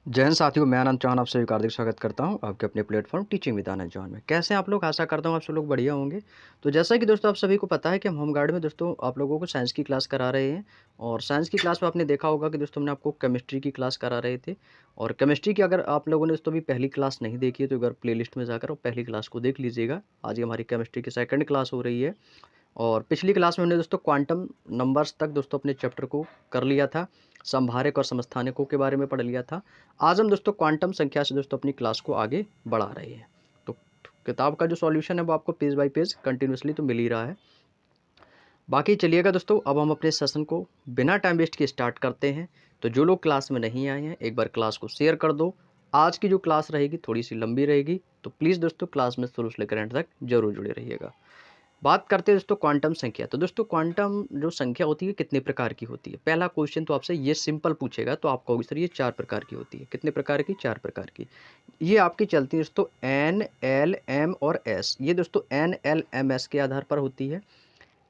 जय हिंद साथियों, मैं आनंद चौहान आप सभी का हार्दिक स्वागत करता हूं आपके अपने प्लेटफॉर्म टीचिंग विद आनंद चौहान में। कैसे हैं आप लोग? आशा करता हूं आप सब लोग बढ़िया होंगे। तो जैसा कि दोस्तों आप सभी को पता है कि हम होमगार्ड में दोस्तों आप लोगों को साइंस की क्लास करा रहे हैं। और साइंस की क्लास में आपने देखा होगा कि दोस्तों हमने आपको केमिस्ट्री की क्लास करा रहे थे। और केमिस्ट्री की अगर आप लोगों ने दोस्तों अभी पहली क्लास नहीं देखी है तो एक बार प्ले लिस्ट में जाकर और पहली क्लास को देख लीजिएगा। आज ये हमारी केमिस्ट्री की सेकंड क्लास हो रही है। और पिछली क्लास में हमने दोस्तों क्वांटम नंबर्स तक दोस्तों अपने चैप्टर को कर लिया था। समभारक और समस्थानिकों के बारे में पढ़ लिया था। आज हम दोस्तों क्वांटम संख्या से दोस्तों अपनी क्लास को आगे बढ़ा रहे हैं। तो किताब का जो सॉल्यूशन है वो आपको पेज बाय पेज कंटिन्यूसली तो मिल ही रहा है। बाकी चलिएगा दोस्तों, अब हम अपने सेशन को बिना टाइम वेस्ट के स्टार्ट करते हैं। तो जो लोग क्लास में नहीं आए हैं एक बार क्लास को शेयर कर दो। आज की जो क्लास रहेगी थोड़ी सी लंबी रहेगी, तो प्लीज़ दोस्तों क्लास में शुरू से लेकर एंड तक जरूर जुड़े रहिएगा। बात करते हैं दोस्तों क्वांटम संख्या। तो दोस्तों क्वांटम जो संख्या होती है कितने प्रकार की होती है? पहला क्वेश्चन तो आपसे ये सिंपल पूछेगा तो आप कहोगे सर ये 4 प्रकार की होती है। कितने प्रकार की? 4 प्रकार की। ये आपकी चलती है दोस्तों एन, एल, एम और एस। ये दोस्तों एन, एल, एम, एस के आधार पर होती है।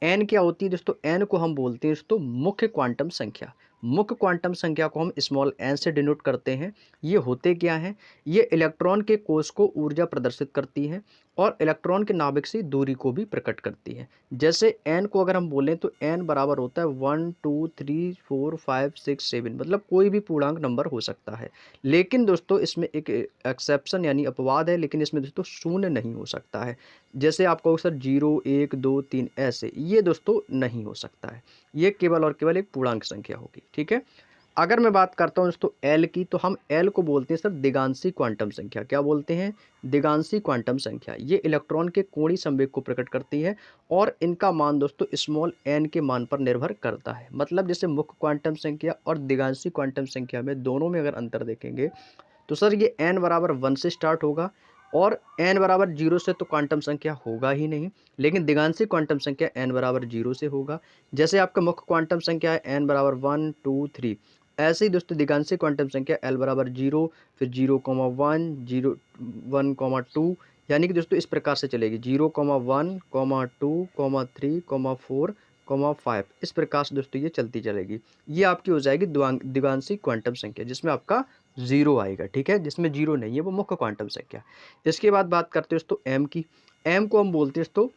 एन क्या होती है दोस्तों? एन को हम बोलते हैं दोस्तों मुख्य क्वांटम संख्या। मुख्य क्वांटम संख्या को हम स्मॉल एन से डिनोट करते हैं। ये होते क्या हैं? ये इलेक्ट्रॉन के कोष को ऊर्जा प्रदर्शित करती है और इलेक्ट्रॉन के नाभिक से दूरी को भी प्रकट करती है। जैसे एन को अगर हम बोलें तो एन बराबर होता है 1 2 3 4 5 6 7, मतलब कोई भी पूर्णांक नंबर हो सकता है। लेकिन दोस्तों इसमें एक एक्सेप्शन यानी अपवाद है, लेकिन इसमें दोस्तों शून्य नहीं हो सकता है। जैसे आप कहो सर 0 1 2 3 ऐसे, ये दोस्तों नहीं हो सकता है। ये केवल और केवल एक पूर्णांक संख्या होगी। ठीक है। अगर मैं बात करता हूँ दोस्तों एल की, तो हम एल को बोलते हैं सर दिगांशी क्वांटम संख्या। क्या बोलते हैं? दिगांशी क्वांटम संख्या। ये इलेक्ट्रॉन के कोणीय संवेग को प्रकट करती है और इनका मान दोस्तों स्मॉल एन के मान पर निर्भर करता है। मतलब जैसे मुख्य क्वांटम संख्या और दिगांशी क्वांटम संख्या में दोनों में अगर अंतर देखेंगे तो सर ये n बराबर 1 से स्टार्ट होगा और n बराबर 0 से तो क्वांटम संख्या होगा ही नहीं। लेकिन दिगांशी क्वांटम संख्या n बराबर 0 से होगा। जैसे आपका मुख्य क्वांटम संख्या है n बराबर 1 2 3, ऐसे ही दोस्तों दिगांशी क्वांटम संख्या l बराबर 0, फिर 0,1 0 1,2, यानी कि दोस्तों इस प्रकार से चलेगी 0,1 2 3 4 5। इस प्रकार से दोस्तों ये चलती चलेगी। ये आपकी हो जाएगी दिगांशी क्वांटम संख्या जिसमें आपका 0 आएगा। ठीक है। जिसमें 0 नहीं है वो मुख्य क्वांटम संख्या। इसके बाद बात करते हैं दोस्तों एम की। एम को हम बोलते हैं दोस्तों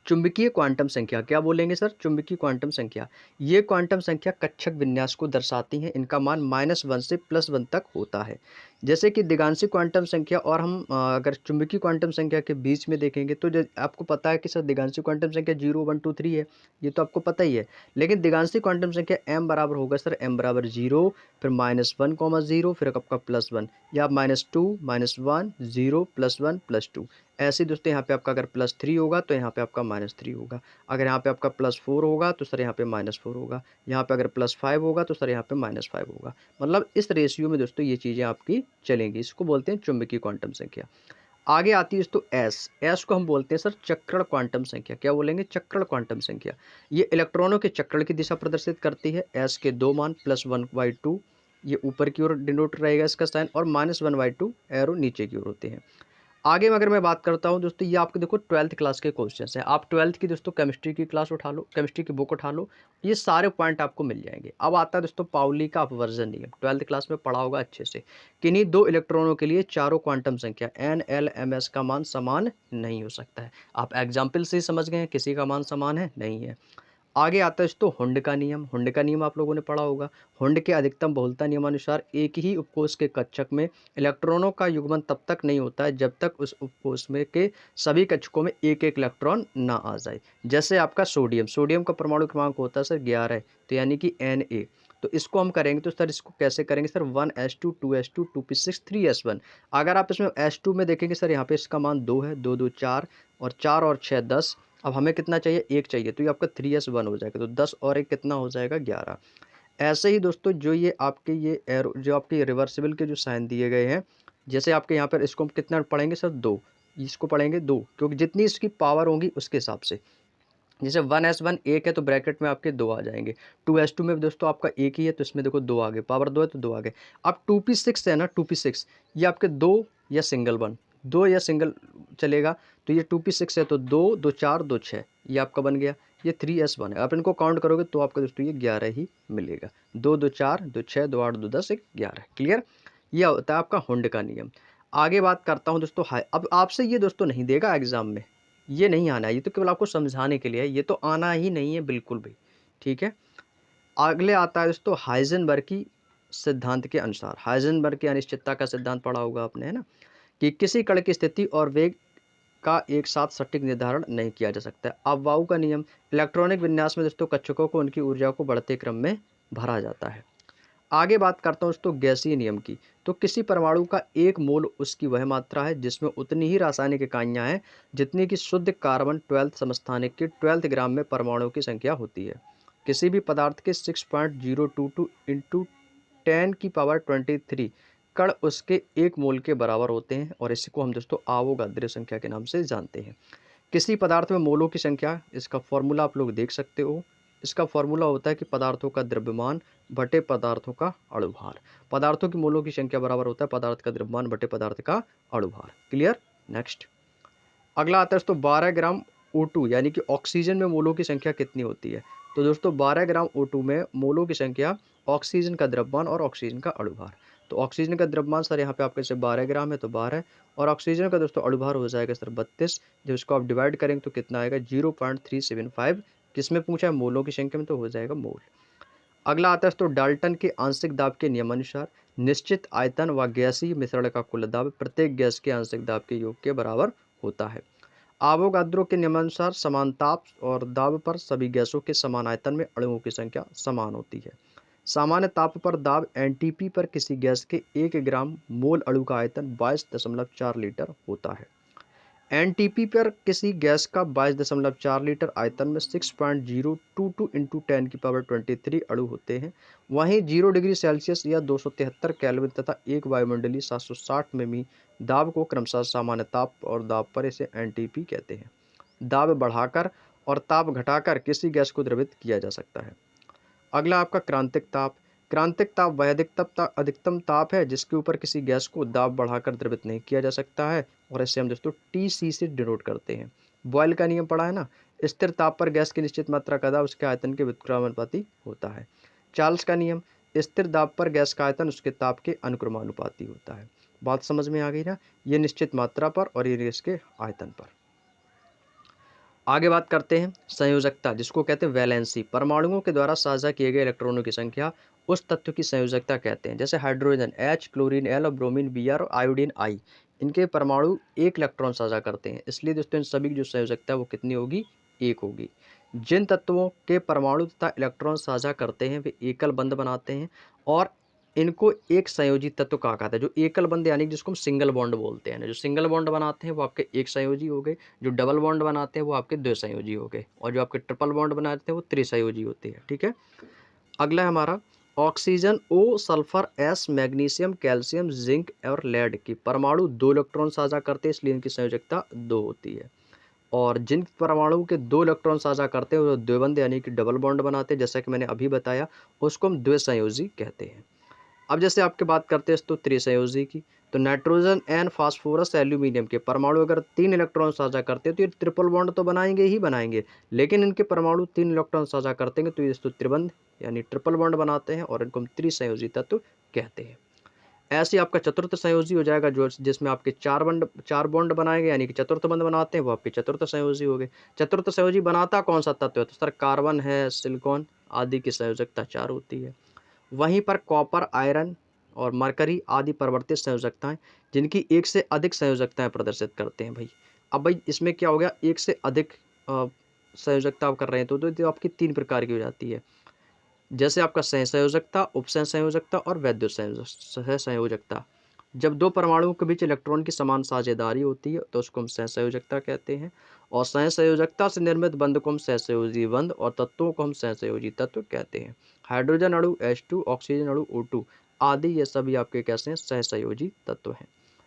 चुंबकीय क्वांटम संख्या। क्या बोलेंगे सर? चुंबकीय क्वांटम संख्या। ये क्वांटम संख्या कक्षक विन्यास को दर्शाती हैं। इनका मान -1 से +1 तक होता है। जैसे कि दिगांशी क्वांटम संख्या और हम अगर चुंबकीय क्वांटम संख्या के बीच में देखेंगे तो आपको पता है कि सर दिगांशी क्वांटम संख्या 0 1 2 3 है। ये तो आपको पता ही है। लेकिन दिगांशी क्वांटम संख्या m बराबर होगा सर m बराबर 0, फिर -1, 0, फिर आपका +1, या -2 -1 0 +1 +2। ऐसे दोस्तों यहाँ पे आपका अगर +3 होगा तो यहाँ पे आपका -3 होगा। अगर यहाँ पे आपका +4 होगा तो सर यहाँ पे -4 होगा। यहाँ पे अगर +5 होगा तो सर यहाँ पे -5 होगा। मतलब इस रेशियो में दोस्तों ये चीज़ें आपकी चलेंगी। इसको बोलते हैं चुंबकीय क्वांटम संख्या। आगे आती है दोस्तों एस। एस को हम बोलते हैं सर चक्रण क्वांटम संख्या। क्या बोलेंगे? चक्रण क्वांटम संख्या। ये इलेक्ट्रॉनों के चक्रण की दिशा प्रदर्शित करती है। एस के दो मान +1/2, ये ऊपर की ओर डिनोट रहेगा इसका साइन, और -1/2 एरो नीचे की ओर होते हैं। आगे में अगर मैं बात करता हूं दोस्तों, ये आपके देखो 12th क्लास के क्वेश्चंस हैं। आप 12th की दोस्तों केमिस्ट्री की क्लास उठा लो, केमिस्ट्री की बुक उठा लो, ये सारे पॉइंट आपको मिल जाएंगे। अब आता है दोस्तों पाउली का अपवर्जन नियम। 12th क्लास में पढ़ा होगा अच्छे से। किन्हीं दो इलेक्ट्रॉनों के लिए चारों क्वांटम संख्या एन एल एम एस का मान समान नहीं हो सकता है। आप एग्जाम्पल से ही समझ गए हैं किसी का मान समान है नहीं है। आगे आता है तो हुंड का नियम। हुंड का नियम आप लोगों ने पढ़ा होगा। हुंड के अधिकतम बहुलता नियमानुसार एक ही उपकोष के कक्षक में इलेक्ट्रॉनों का युग्मन तब तक नहीं होता है जब तक उस उपकोष में के सभी कक्षकों में एक एक इलेक्ट्रॉन ना आ जाए। जैसे आपका सोडियम, सोडियम का परमाणु क्रमांक होता है सर 11, तो यानी कि Na। तो इसको हम करेंगे तो सर इसको कैसे करेंगे sir? 1s2 2s2 2p6 3s1। अगर आप इसमें s2 में देखेंगे सर यहाँ पे इसका मान 2 है, 2 2 4, और 4 और 6 10। अब हमें कितना चाहिए? 1 चाहिए, तो ये आपका 3s1 हो जाएगा। तो 10 और 1 कितना हो जाएगा? 11। ऐसे ही दोस्तों जो ये आपके ये एरो जो आपके रिवर्सिबल के जो साइन दिए गए हैं, जैसे आपके यहाँ पर इसको हम कितना पढ़ेंगे सर? 2। इसको पढ़ेंगे 2, क्योंकि जितनी इसकी पावर होगी उसके हिसाब से। जैसे 1s1 1 है तो ब्रैकेट में आपके 2 आ जाएंगे। 2s2 में दोस्तों आपका एक ही है तो इसमें देखो 2 आ गए, पावर 2 है तो 2 आ गए। अब 2p6 है ना, 2p6 ये आपके 2 या सिंगल 1, 2 या सिंगल चलेगा। तो ये 2p6 है तो 2 2 4 2 6, ये आपका बन गया। ये 3s1 है। आप इनको काउंट करोगे तो आपका दोस्तों ये 11 ही मिलेगा। 2 2 4 2 6 2 8 2 10 1 11। क्लियर? यह होता है आपका हुंड का नियम। आगे बात करता हूँ दोस्तों अब आपसे ये दोस्तों नहीं देगा एग्ज़ाम में, ये नहीं आना है, ये तो केवल आपको समझाने के लिए है, ये तो आना ही नहीं है बिल्कुल भी, ठीक है। अगले आता है दोस्तों हाइजेनबर्ग की सिद्धांत के अनुसार। हाइजेनबर्ग की अनिश्चितता का सिद्धांत पढ़ा होगा आपने, है ना? कि किसी कण की स्थिति और वेग का एक साथ सटीक निर्धारण नहीं किया जा सकता है। अफबाऊ का नियम, इलेक्ट्रॉनिक विन्यास में दोस्तों कक्षकों को उनकी ऊर्जा को बढ़ते क्रम में भरा जाता है। आगे बात करता हूँ दोस्तों गैसीय नियम की। तो किसी परमाणु का एक मोल उसकी वह मात्रा है जिसमें उतनी ही रासायनिक इकाइयाँ हैं जितनी कि शुद्ध कार्बन 12th समस्थानिक के 12th ग्राम में परमाणुओं की संख्या होती है। किसी भी पदार्थ के 6.022 इंटू 10⁻23 कण उसके एक मोल के बराबर होते हैं और इसी को हम दोस्तों आवोगाद्रो संख्या के नाम से जानते हैं। किसी पदार्थ में मोलों की संख्या, इसका फॉर्मूला आप लोग देख सकते हो। इसका फॉर्मूला होता है कि पदार्थों का द्रव्यमान बटे पदार्थों का अणुभार। पदार्थों की मोलों की संख्या बराबर होता है पदार्थ का द्रव्यमान बटे पदार्थ का अणुभार। क्लियर? नेक्स्ट अगला आता है दोस्तों 12 ग्राम O2 यानी कि ऑक्सीजन में मोलों की संख्या कितनी होती है? तो दोस्तों 12 ग्राम O2 में मोलों की संख्या, ऑक्सीजन का द्रव्यमान और ऑक्सीजन का अणुभार। तो ऑक्सीजन का द्रव्यमान सर यहाँ पे आपके से 12 ग्राम है तो 12, और ऑक्सीजन का दोस्तों अणुभार हो जाएगा सर 32। जब इसको आप डिवाइड करेंगे तो कितना आएगा 0.375। किसमें पूछा है? मोलों की संख्या में, तो हो जाएगा मोल। अगला आता है तो डाल्टन के आंशिक दाब के नियमानुसार निश्चित आयतन व गैसीय मिश्रण का कुल दाब प्रत्येक गैस के आंशिक दाब के योग के बराबर होता है। आवोगाद्रो के नियमानुसार समान ताप और दाब पर सभी गैसों के समान आयतन में अणुओं की संख्या समान होती है। सामान्य ताप पर दाब एनटीपी पर किसी गैस के 1 ग्राम मोल अणु का आयतन 22.4 लीटर होता है। एनटीपी पर किसी गैस का 22.4 लीटर आयतन में 6.022 इंटू 10⁻23 अणु होते हैं। वहीं 0 डिग्री सेल्सियस या 273 केल्विन तथा एक वायुमंडलीय 760 मिमी दाब को क्रमशः सामान्य ताप और दाब पर इसे एनटीपी कहते हैं। दाब बढ़ाकर और ताप घटाकर किसी गैस को द्रवित किया जा सकता है। अगला आपका क्रांतिक ताप। क्रांतिक ताप वह अधिकतम ताप है जिसके ऊपर किसी गैस को दाब बढ़ाकर द्रवित नहीं किया जा सकता है और इसे हम दोस्तों टीसी से डिनोट करते हैं। बॉयल का नियम पढ़ा है ना? स्थिर ताप पर गैस की निश्चित मात्रा का दाब उसके आयतन के व्युत्क्रमानुपाती होता है। चार्ल्स का नियम, स्थिर दाब पर गैस का आयतन उसके ताप के अनुक्रमानुपाती होता है। बात समझ में आ गई ना? ये निश्चित मात्रा पर और ये इसके आयतन पर। आगे बात करते हैं संयोजकता, जिसको कहते हैं वैलेंसी। परमाणुओं के द्वारा साझा किए गए इलेक्ट्रॉनों की संख्या उस तत्व की संयोजकता कहते हैं। जैसे हाइड्रोजन H, क्लोरीन L और ब्रोमीन Br और आयोडीन I, इनके परमाणु एक इलेक्ट्रॉन साझा करते हैं, इसलिए दोस्तों इन सभी की जो संयोजकता है वो कितनी होगी? एक होगी। जिन तत्वों के परमाणु तथा इलेक्ट्रॉन साझा करते हैं वे एकल बंध बनाते हैं और इनको एक संयोजी तत्व कहा जाता है। जो एकल बंध यानी जिसको हम सिंगल बॉन्ड बोलते हैं, जो सिंगल बॉन्ड बनाते हैं वो आपके एक संयोजी हो गए, जो डबल बॉन्ड बनाते हैं वो आपके दो संयोजी हो गए, और जो आपके ट्रिपल बॉन्ड बनाते हैं वो त्रिसंयोजी होते हैं। ठीक है। अगला है हमारा oxygen O, sulphur S, magnesium, calcium, zinc और लेड की परमाणु 2 इलेक्ट्रॉन साझा करते हैं, इसलिए इनकी संयोजकता 2 होती है। और जिन परमाणु के 2 इलेक्ट्रॉन साझा करते हैं वो द्विबंध यानी कि डबल बॉन्ड बनाते हैं, जैसा कि मैंने अभी बताया, उसको हम द्विसंयोजी कहते हैं। अब जैसे आपके बात करते हैं तो त्रिसंयोजी की, तो नाइट्रोजन N, फास्फोरस, एल्यूमिनियम के परमाणु अगर 3 इलेक्ट्रॉन साझा करते हैं तो ये ट्रिपल बॉन्ड तो बनाएंगे ही बनाएंगे, लेकिन इनके परमाणु 3 इलेक्ट्रॉन साझा करते हैं तो ये त्रिबंध यानी ट्रिपल बॉन्ड बनाते हैं और इनको हम त्रिसंयोजी तत्व कहते हैं। ऐसे आपका चतुर्थ संयोजी हो जाएगा जो जिसमें आपके चार बॉन्ड बनाएंगे यानी कि चतुर्थ बंध बनाते हैं, वो आपके चतुर्थ संयोजी हो गए। चतुर्थ संयोजी बनाता कौन सा तत्व है? तो सर कार्बन है, सिलिकॉन आदि की संयोजकता 4 होती है। वहीं पर कॉपर, आयरन और मरकरी आदि परिवर्तित संयोजकताएं जिनकी एक से अधिक संयोजकताएं प्रदर्शित करते हैं भाई। अब भाई इसमें क्या हो गया? एक से अधिक संयोजकता आप कर रहे हैं तो आपकी 3 प्रकार की हो जाती है। जैसे आपका सहसंयोजकता, उपसहसंयोजकता और वैद्युत सहसंयोजकता। जब 2 परमाणुओं के बीच इलेक्ट्रॉन की समान साझेदारी होती है तो उसको हम सहसंयोजकता कहते हैं, और सहसंयोजकता से निर्मित बंध को हम सहसंयोजी बंध और तत्वों को हम सहसंयोजी तत्व कहते हैं। हाइड्रोजन अणु H2, ऑक्सीजन अणु O2 आदि ये सभी आपके कैसे हैं? सहसंयोजी तत्व हैं।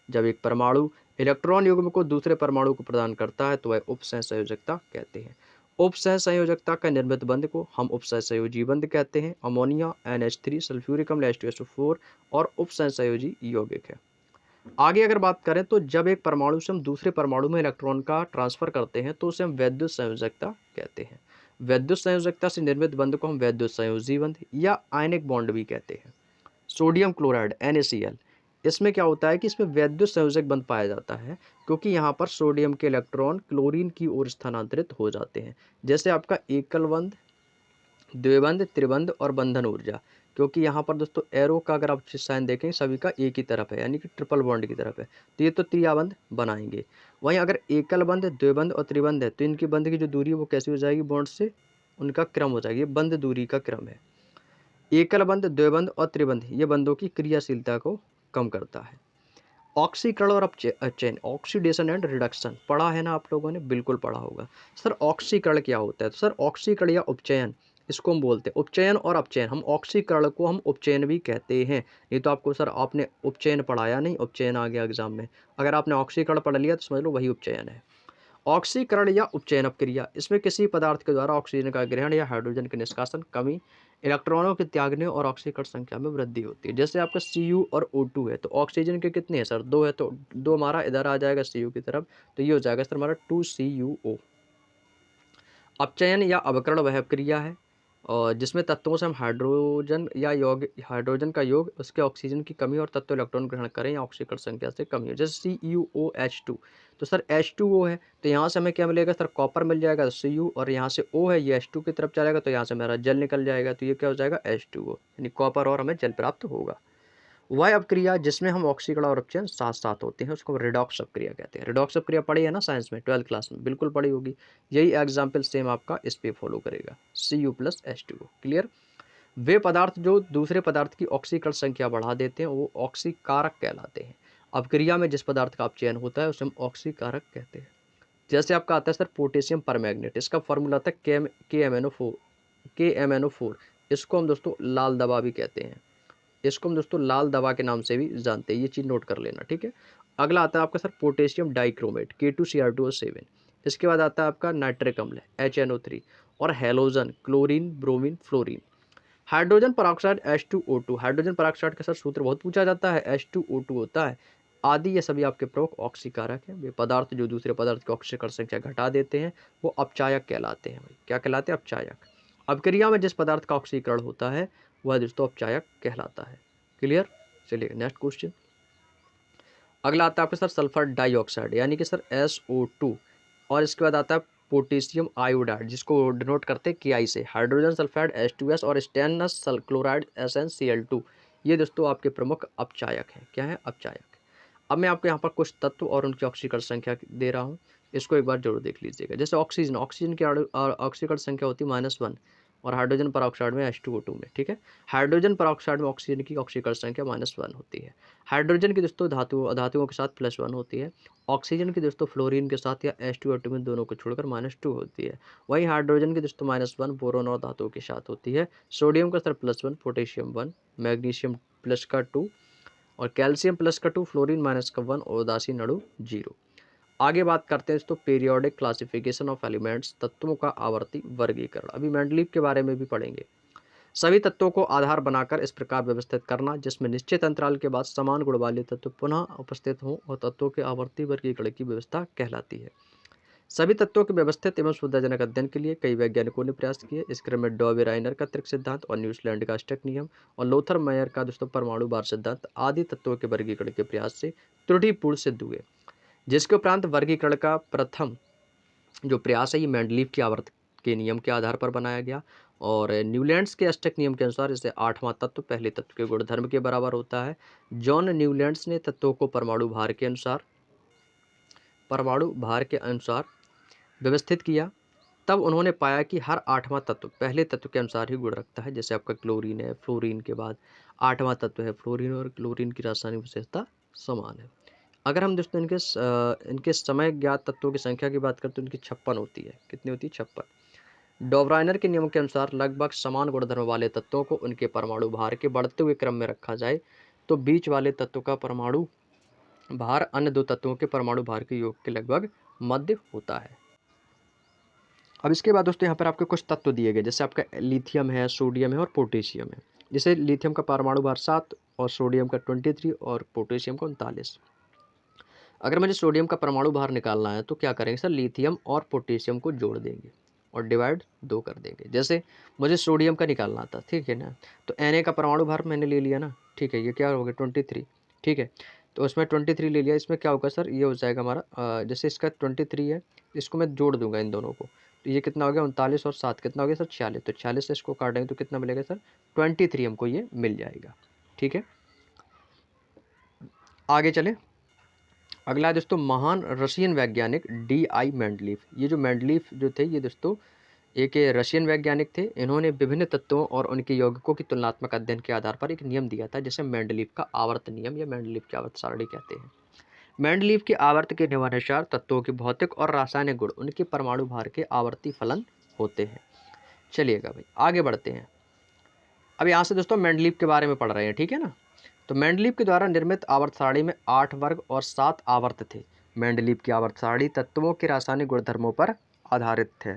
जब एक परमाणु इलेक्ट्रॉन युग्म को दूसरे परमाणु को प्रदान करता है तो वह उपसहसंयोजकता कहते हैं। उपसहसंयोजकता का निर्मित बंध को हम उपसहसंयोजी बंध कहते हैं। अमोनिया NH3, सल्फ्यूरिक अम्ल H2SO4 और उपसहसंयोजी यौगिक है। आगे अगर बात करें तो जब एक परमाणु से हम दूसरे परमाणु में इलेक्ट्रॉन का ट्रांसफर करते हैं तो उसे हम वैद्युत संयोजकता कहते हैं। वैद्युत संयोजकता से निर्मित बंध को हम वैद्युत संयोजी बंध या आयनिक बॉन्ड भी कहते हैं। सोडियम क्लोराइड NaCl इसमें क्या होता है कि इसमें वैद्युत संयोजक बंध पाया जाता है, क्योंकि यहाँ पर सोडियम के इलेक्ट्रॉन क्लोरीन की ओर स्थानांतरित हो जाते हैं। जैसे आपका एकल बंध, द्विबंध, त्रिबंध और बंधन ऊर्जा, क्योंकि यहाँ पर दोस्तों एरो का अगर आप साइन देखें सभी का एक ही तरफ है, यानी कि ट्रिपल बॉन्ड की तरफ है, तो ये तो त्रियाबंध बनाएंगे। वहीं अगर एकल बंध, द्विबंध और त्रिबंध है, तो इनकी बंध की जो दूरी है वो कैसी हो जाएगी, बॉन्ड से उनका क्रम हो जाएगी, ये बंध दूरी का क्रम है। एकल बंध, द्विबंध और त्रिबंध ये बंधों की क्रियाशीलता को कम करता है। ऑक्सीकरण और अपचयन, ऑक्सीडेशन एंड रिडक्शन पढ़ा है ना आप लोगों ने, बिल्कुल पढ़ा होगा। सर ऑक्सीकरण क्या होता है, तो सर ऑक्सीकरण या उपचयन इसको हम बोलते हैं, उपचयन और अपचयन, हम ऑक्सीकरण को हम उपचयन भी कहते हैं। ये तो आपको सर आपने उपचयन पढ़ाया नहीं, उपचयन आ गया एग्जाम में, अगर आपने ऑक्सीकरण पढ़ लिया तो समझ लो वही उपचयन है। ऑक्सीकरण या उपचयन क्रिया, इसमें किसी पदार्थ के द्वारा ऑक्सीजन का ग्रहण या हाइड्रोजन के निष्कासन, कमी, इलेक्ट्रॉनों के त्यागने और ऑक्सीकरण संख्या में वृद्धि होती है। जैसे आपका Cu और O2 है, तो ऑक्सीजन के कितने हैं सर, 2 है, तो 2 हमारा इधर आ जाएगा Cu की तरफ, तो ये हो जाएगा सर हमारा 2CuO। अपचयन या अवकरण वह क्रिया है और जिसमें तत्वों से हम हाइड्रोजन का योग, उसके ऑक्सीजन की कमी और तत्व इलेक्ट्रॉन ग्रहण करें या ऑक्सीकरण संख्या से कमी हो। जैसे CuOH2, तो सर H2O है, तो यहाँ से हमें क्या मिलेगा सर, कॉपर मिल जाएगा, Cu, और यहाँ से O है, ये H2 की तरफ चलेगा, तो यहाँ से हमारा जल निकल जाएगा, तो ये क्या हो जाएगा H2O, यानी कॉपर, और हमें जल प्राप्त होगा। वह अपक्रिया जिसमें हम ऑक्सीकरण और अपचयन साथ साथ होते हैं उसको रिडॉक्स अपक्रिया कहते हैं। रिडॉक्स अपक्रिया पढ़ी है ना साइंस में, 12th क्लास में, बिल्कुल पढ़ी होगी। यही एग्जाम्पल सेम आपका इस पे फॉलो करेगा, Cu+H2O। क्लियर। वे पदार्थ जो दूसरे पदार्थ की ऑक्सीकरण संख्या बढ़ा देते हैं वो ऑक्सीकारक कहलाते हैं। अपक्रिया में जिस पदार्थ का अपचयन होता है उसे हम ऑक्सीकारक कहते हैं। जैसे आपका आता है सर पोटेशियम परमैंगनेट, इसका फॉर्मूला था KMnO4। इसको हम दोस्तों लाल दवा भी कहते हैं, इसको हम दोस्तों लाल दवा के नाम से भी जानते हैं, ये चीज़ नोट कर लेना, ठीक है। अगला आता है आपका सर पोटेशियम डाइक्रोमेट, K2Cr2O7। इसके बाद आता है आपका नाइट्रिक अम्ल, HNO3, और halogen, chlorine, bromine, fluorine. Hydrogen peroxide H2O2, hydrogen peroxide का सर सूत्र बहुत पूछा जाता है, H2O2 होता है। आदि ये सभी आपके प्रमुख ऑक्सीकारक हैं। वे पदार्थ जो दूसरे पदार्थ की ऑक्सीकरण संख्या घटा देते हैं वो अपचायक कहलाते हैं। भाई क्या कहलाते हैं, अपचायक। अपक्रिया में जिस पदार्थ का ऑक्सीकरण होता है वह दोस्तों अपचायक कहलाता है। क्लियर। चलिए नेक्स्ट क्वेश्चन। अगला आता है आपके सर सल्फर डाइऑक्साइड, यानी कि सर SO2, और इसके बाद आता है पोटेशियम आयोडाइड, जिसको डिनोट करते हैं KI से, हाइड्रोजन सल्फाइड H2S, और स्टेनस क्लोराइड SnCl2। ये दोस्तों आपके प्रमुख अपचायक हैं। क्या है, अपचायक। अब मैं आपको यहाँ पर कुछ तत्व और उनकी ऑक्सीकरण संख्या दे रहा हूँ, इसको एक बार जरूर देख लीजिएगा। जैसे ऑक्सीजन, ऑक्सीजन की ऑक्सीकरण संख्या होती है -1, और हाइड्रोजन परऑक्साइड में H2O2 में, ठीक है। हाइड्रोजन परऑक्साइड में ऑक्सीजन की ऑक्सीकरण संख्या -1 होती है। हाइड्रोजन की दोस्तों धातुओं के साथ +1 होती है। ऑक्सीजन की दोस्तों फ्लोरीन के साथ या H2O2 में दोनों को छोड़कर -2 होती है। वहीं हाइड्रोजन की दोस्तों -1 बोरोन और धातुओं के साथ होती है। सोडियम का सर +1, पोटेशियम 1, मैग्नीशियम प्लस का 2, और कैल्शियम प्लस का 2, फ्लोरीन माइनस का 1, और उदासीन अणु 0। आगे बात करते हैं दोस्तों पीरियोडिक क्लासिफिकेशन ऑफ एलिमेंट्स, तत्वों का आवर्ती वर्गीकरण। अभी मेंडलीव के बारे में भी पढ़ेंगे। सभी तत्वों को आधार बनाकर इस प्रकार व्यवस्थित करना जिसमें निश्चित अंतराल के बाद समान गुण वाले तत्व पुनः उपस्थित हों और तत्वों के आवर्ती वर्गीकरण की व्यवस्था कहलाती है। सभी तत्वों के व्यवस्थित एवं सुविधाजनक अध्ययन के लिए कई वैज्ञानिकों ने प्रयास किए। इस क्रम में डॉबे राइनर का त्रिक सिद्धांत और न्यूजीलैंड का स्टक नियम और लोथर मेयर का दोस्तों परमाणु भार सिद्धांत आदि तत्वों के वर्गीकरण के प्रयास से त्रुटिपूर्ण सिद्ध हुए, जिसके उपरांत वर्गीकरण का प्रथम जो प्रयास है ये मेंडलीव की आवर्त के नियम के आधार पर बनाया गया। और न्यूलैंड्स के अष्टक नियम के अनुसार इसे 8वां तत्व पहले तत्व के गुणधर्म के बराबर होता है। जॉन न्यूलैंड्स ने तत्वों को परमाणु भार के अनुसार व्यवस्थित किया। तब उन्होंने पाया कि हर 8वां तत्व पहले तत्व के अनुसार ही गुण रखता है। जैसे आपका क्लोरीन है, फ्लोरीन के बाद 8वां तत्व है फ्लोरीन, और क्लोरीन की रासायनिक विशेषता समान है। अगर हम दोस्तों इनके समय ज्ञात तत्वों की संख्या की बात करते हैं तो इनकी 56 होती है। कितनी होती है, 56। डॉबराइनर के नियम के अनुसार लगभग समान गुणधर्म वाले तत्वों को उनके परमाणु भार के बढ़ते हुए क्रम में रखा जाए तो बीच वाले तत्व का परमाणु भार अन्य दो तत्वों के परमाणु भार के योग के लगभग मध्य होता है। अब इसके बाद दोस्तों यहाँ पर आपके कुछ तत्व दिए गए, जैसे आपका लिथियम है, सोडियम है और पोटेशियम है। जैसे लिथियम का परमाणु भार 7 और सोडियम का 23 और पोटेशियम का 39। अगर मुझे सोडियम का परमाणु भार निकालना है तो क्या करेंगे सर, लिथियम और पोटेशियम को जोड़ देंगे और डिवाइड 2 कर देंगे। जैसे मुझे सोडियम का निकालना था, ठीक है ना, तो Na का परमाणु भार मैंने ले लिया ना, ठीक है, ये क्या हो गया 23, ठीक है। तो उसमें 23 ले लिया, इसमें क्या होगा सर, ये हो जाएगा हमारा जैसे इसका 23 है, इसको मैं जोड़ दूंगा इन दोनों को, तो ये कितना हो गया 39 और 7 कितना हो गया सर 46। तो 46 से इसको काटेंगे तो कितना मिलेगा सर 23 हमको ये मिल जाएगा। ठीक है, आगे चले। अगला है दोस्तों महान रशियन वैज्ञानिक D.I. मेंडलीफ। ये जो मेंडलीफ जो थे ये दोस्तों एक रशियन वैज्ञानिक थे। इन्होंने विभिन्न तत्वों और उनके यौगिकों की तुलनात्मक अध्ययन के आधार पर एक नियम दिया था जिसे मेंडलीफ का आवर्त नियम या मेंडलीफ की आवर्त सारणी कहते हैं। मेंडलीफ के आवर्त के नियमानुसार तत्वों के भौतिक और रासायनिक गुण उनके परमाणु भार के आवर्ती फलन होते हैं। चलिएगा भाई आगे बढ़ते हैं। अब यहाँ से दोस्तों मेंडलीफ के बारे में पढ़ रहे हैं, ठीक है ना। तो मेंडलीफ के द्वारा निर्मित आवर्त सारणी में 8 वर्ग और 7 आवर्त थे। मेंडलीफ की आवर्त सारणी तत्वों के रासायनिक गुणधर्मों पर आधारित थे।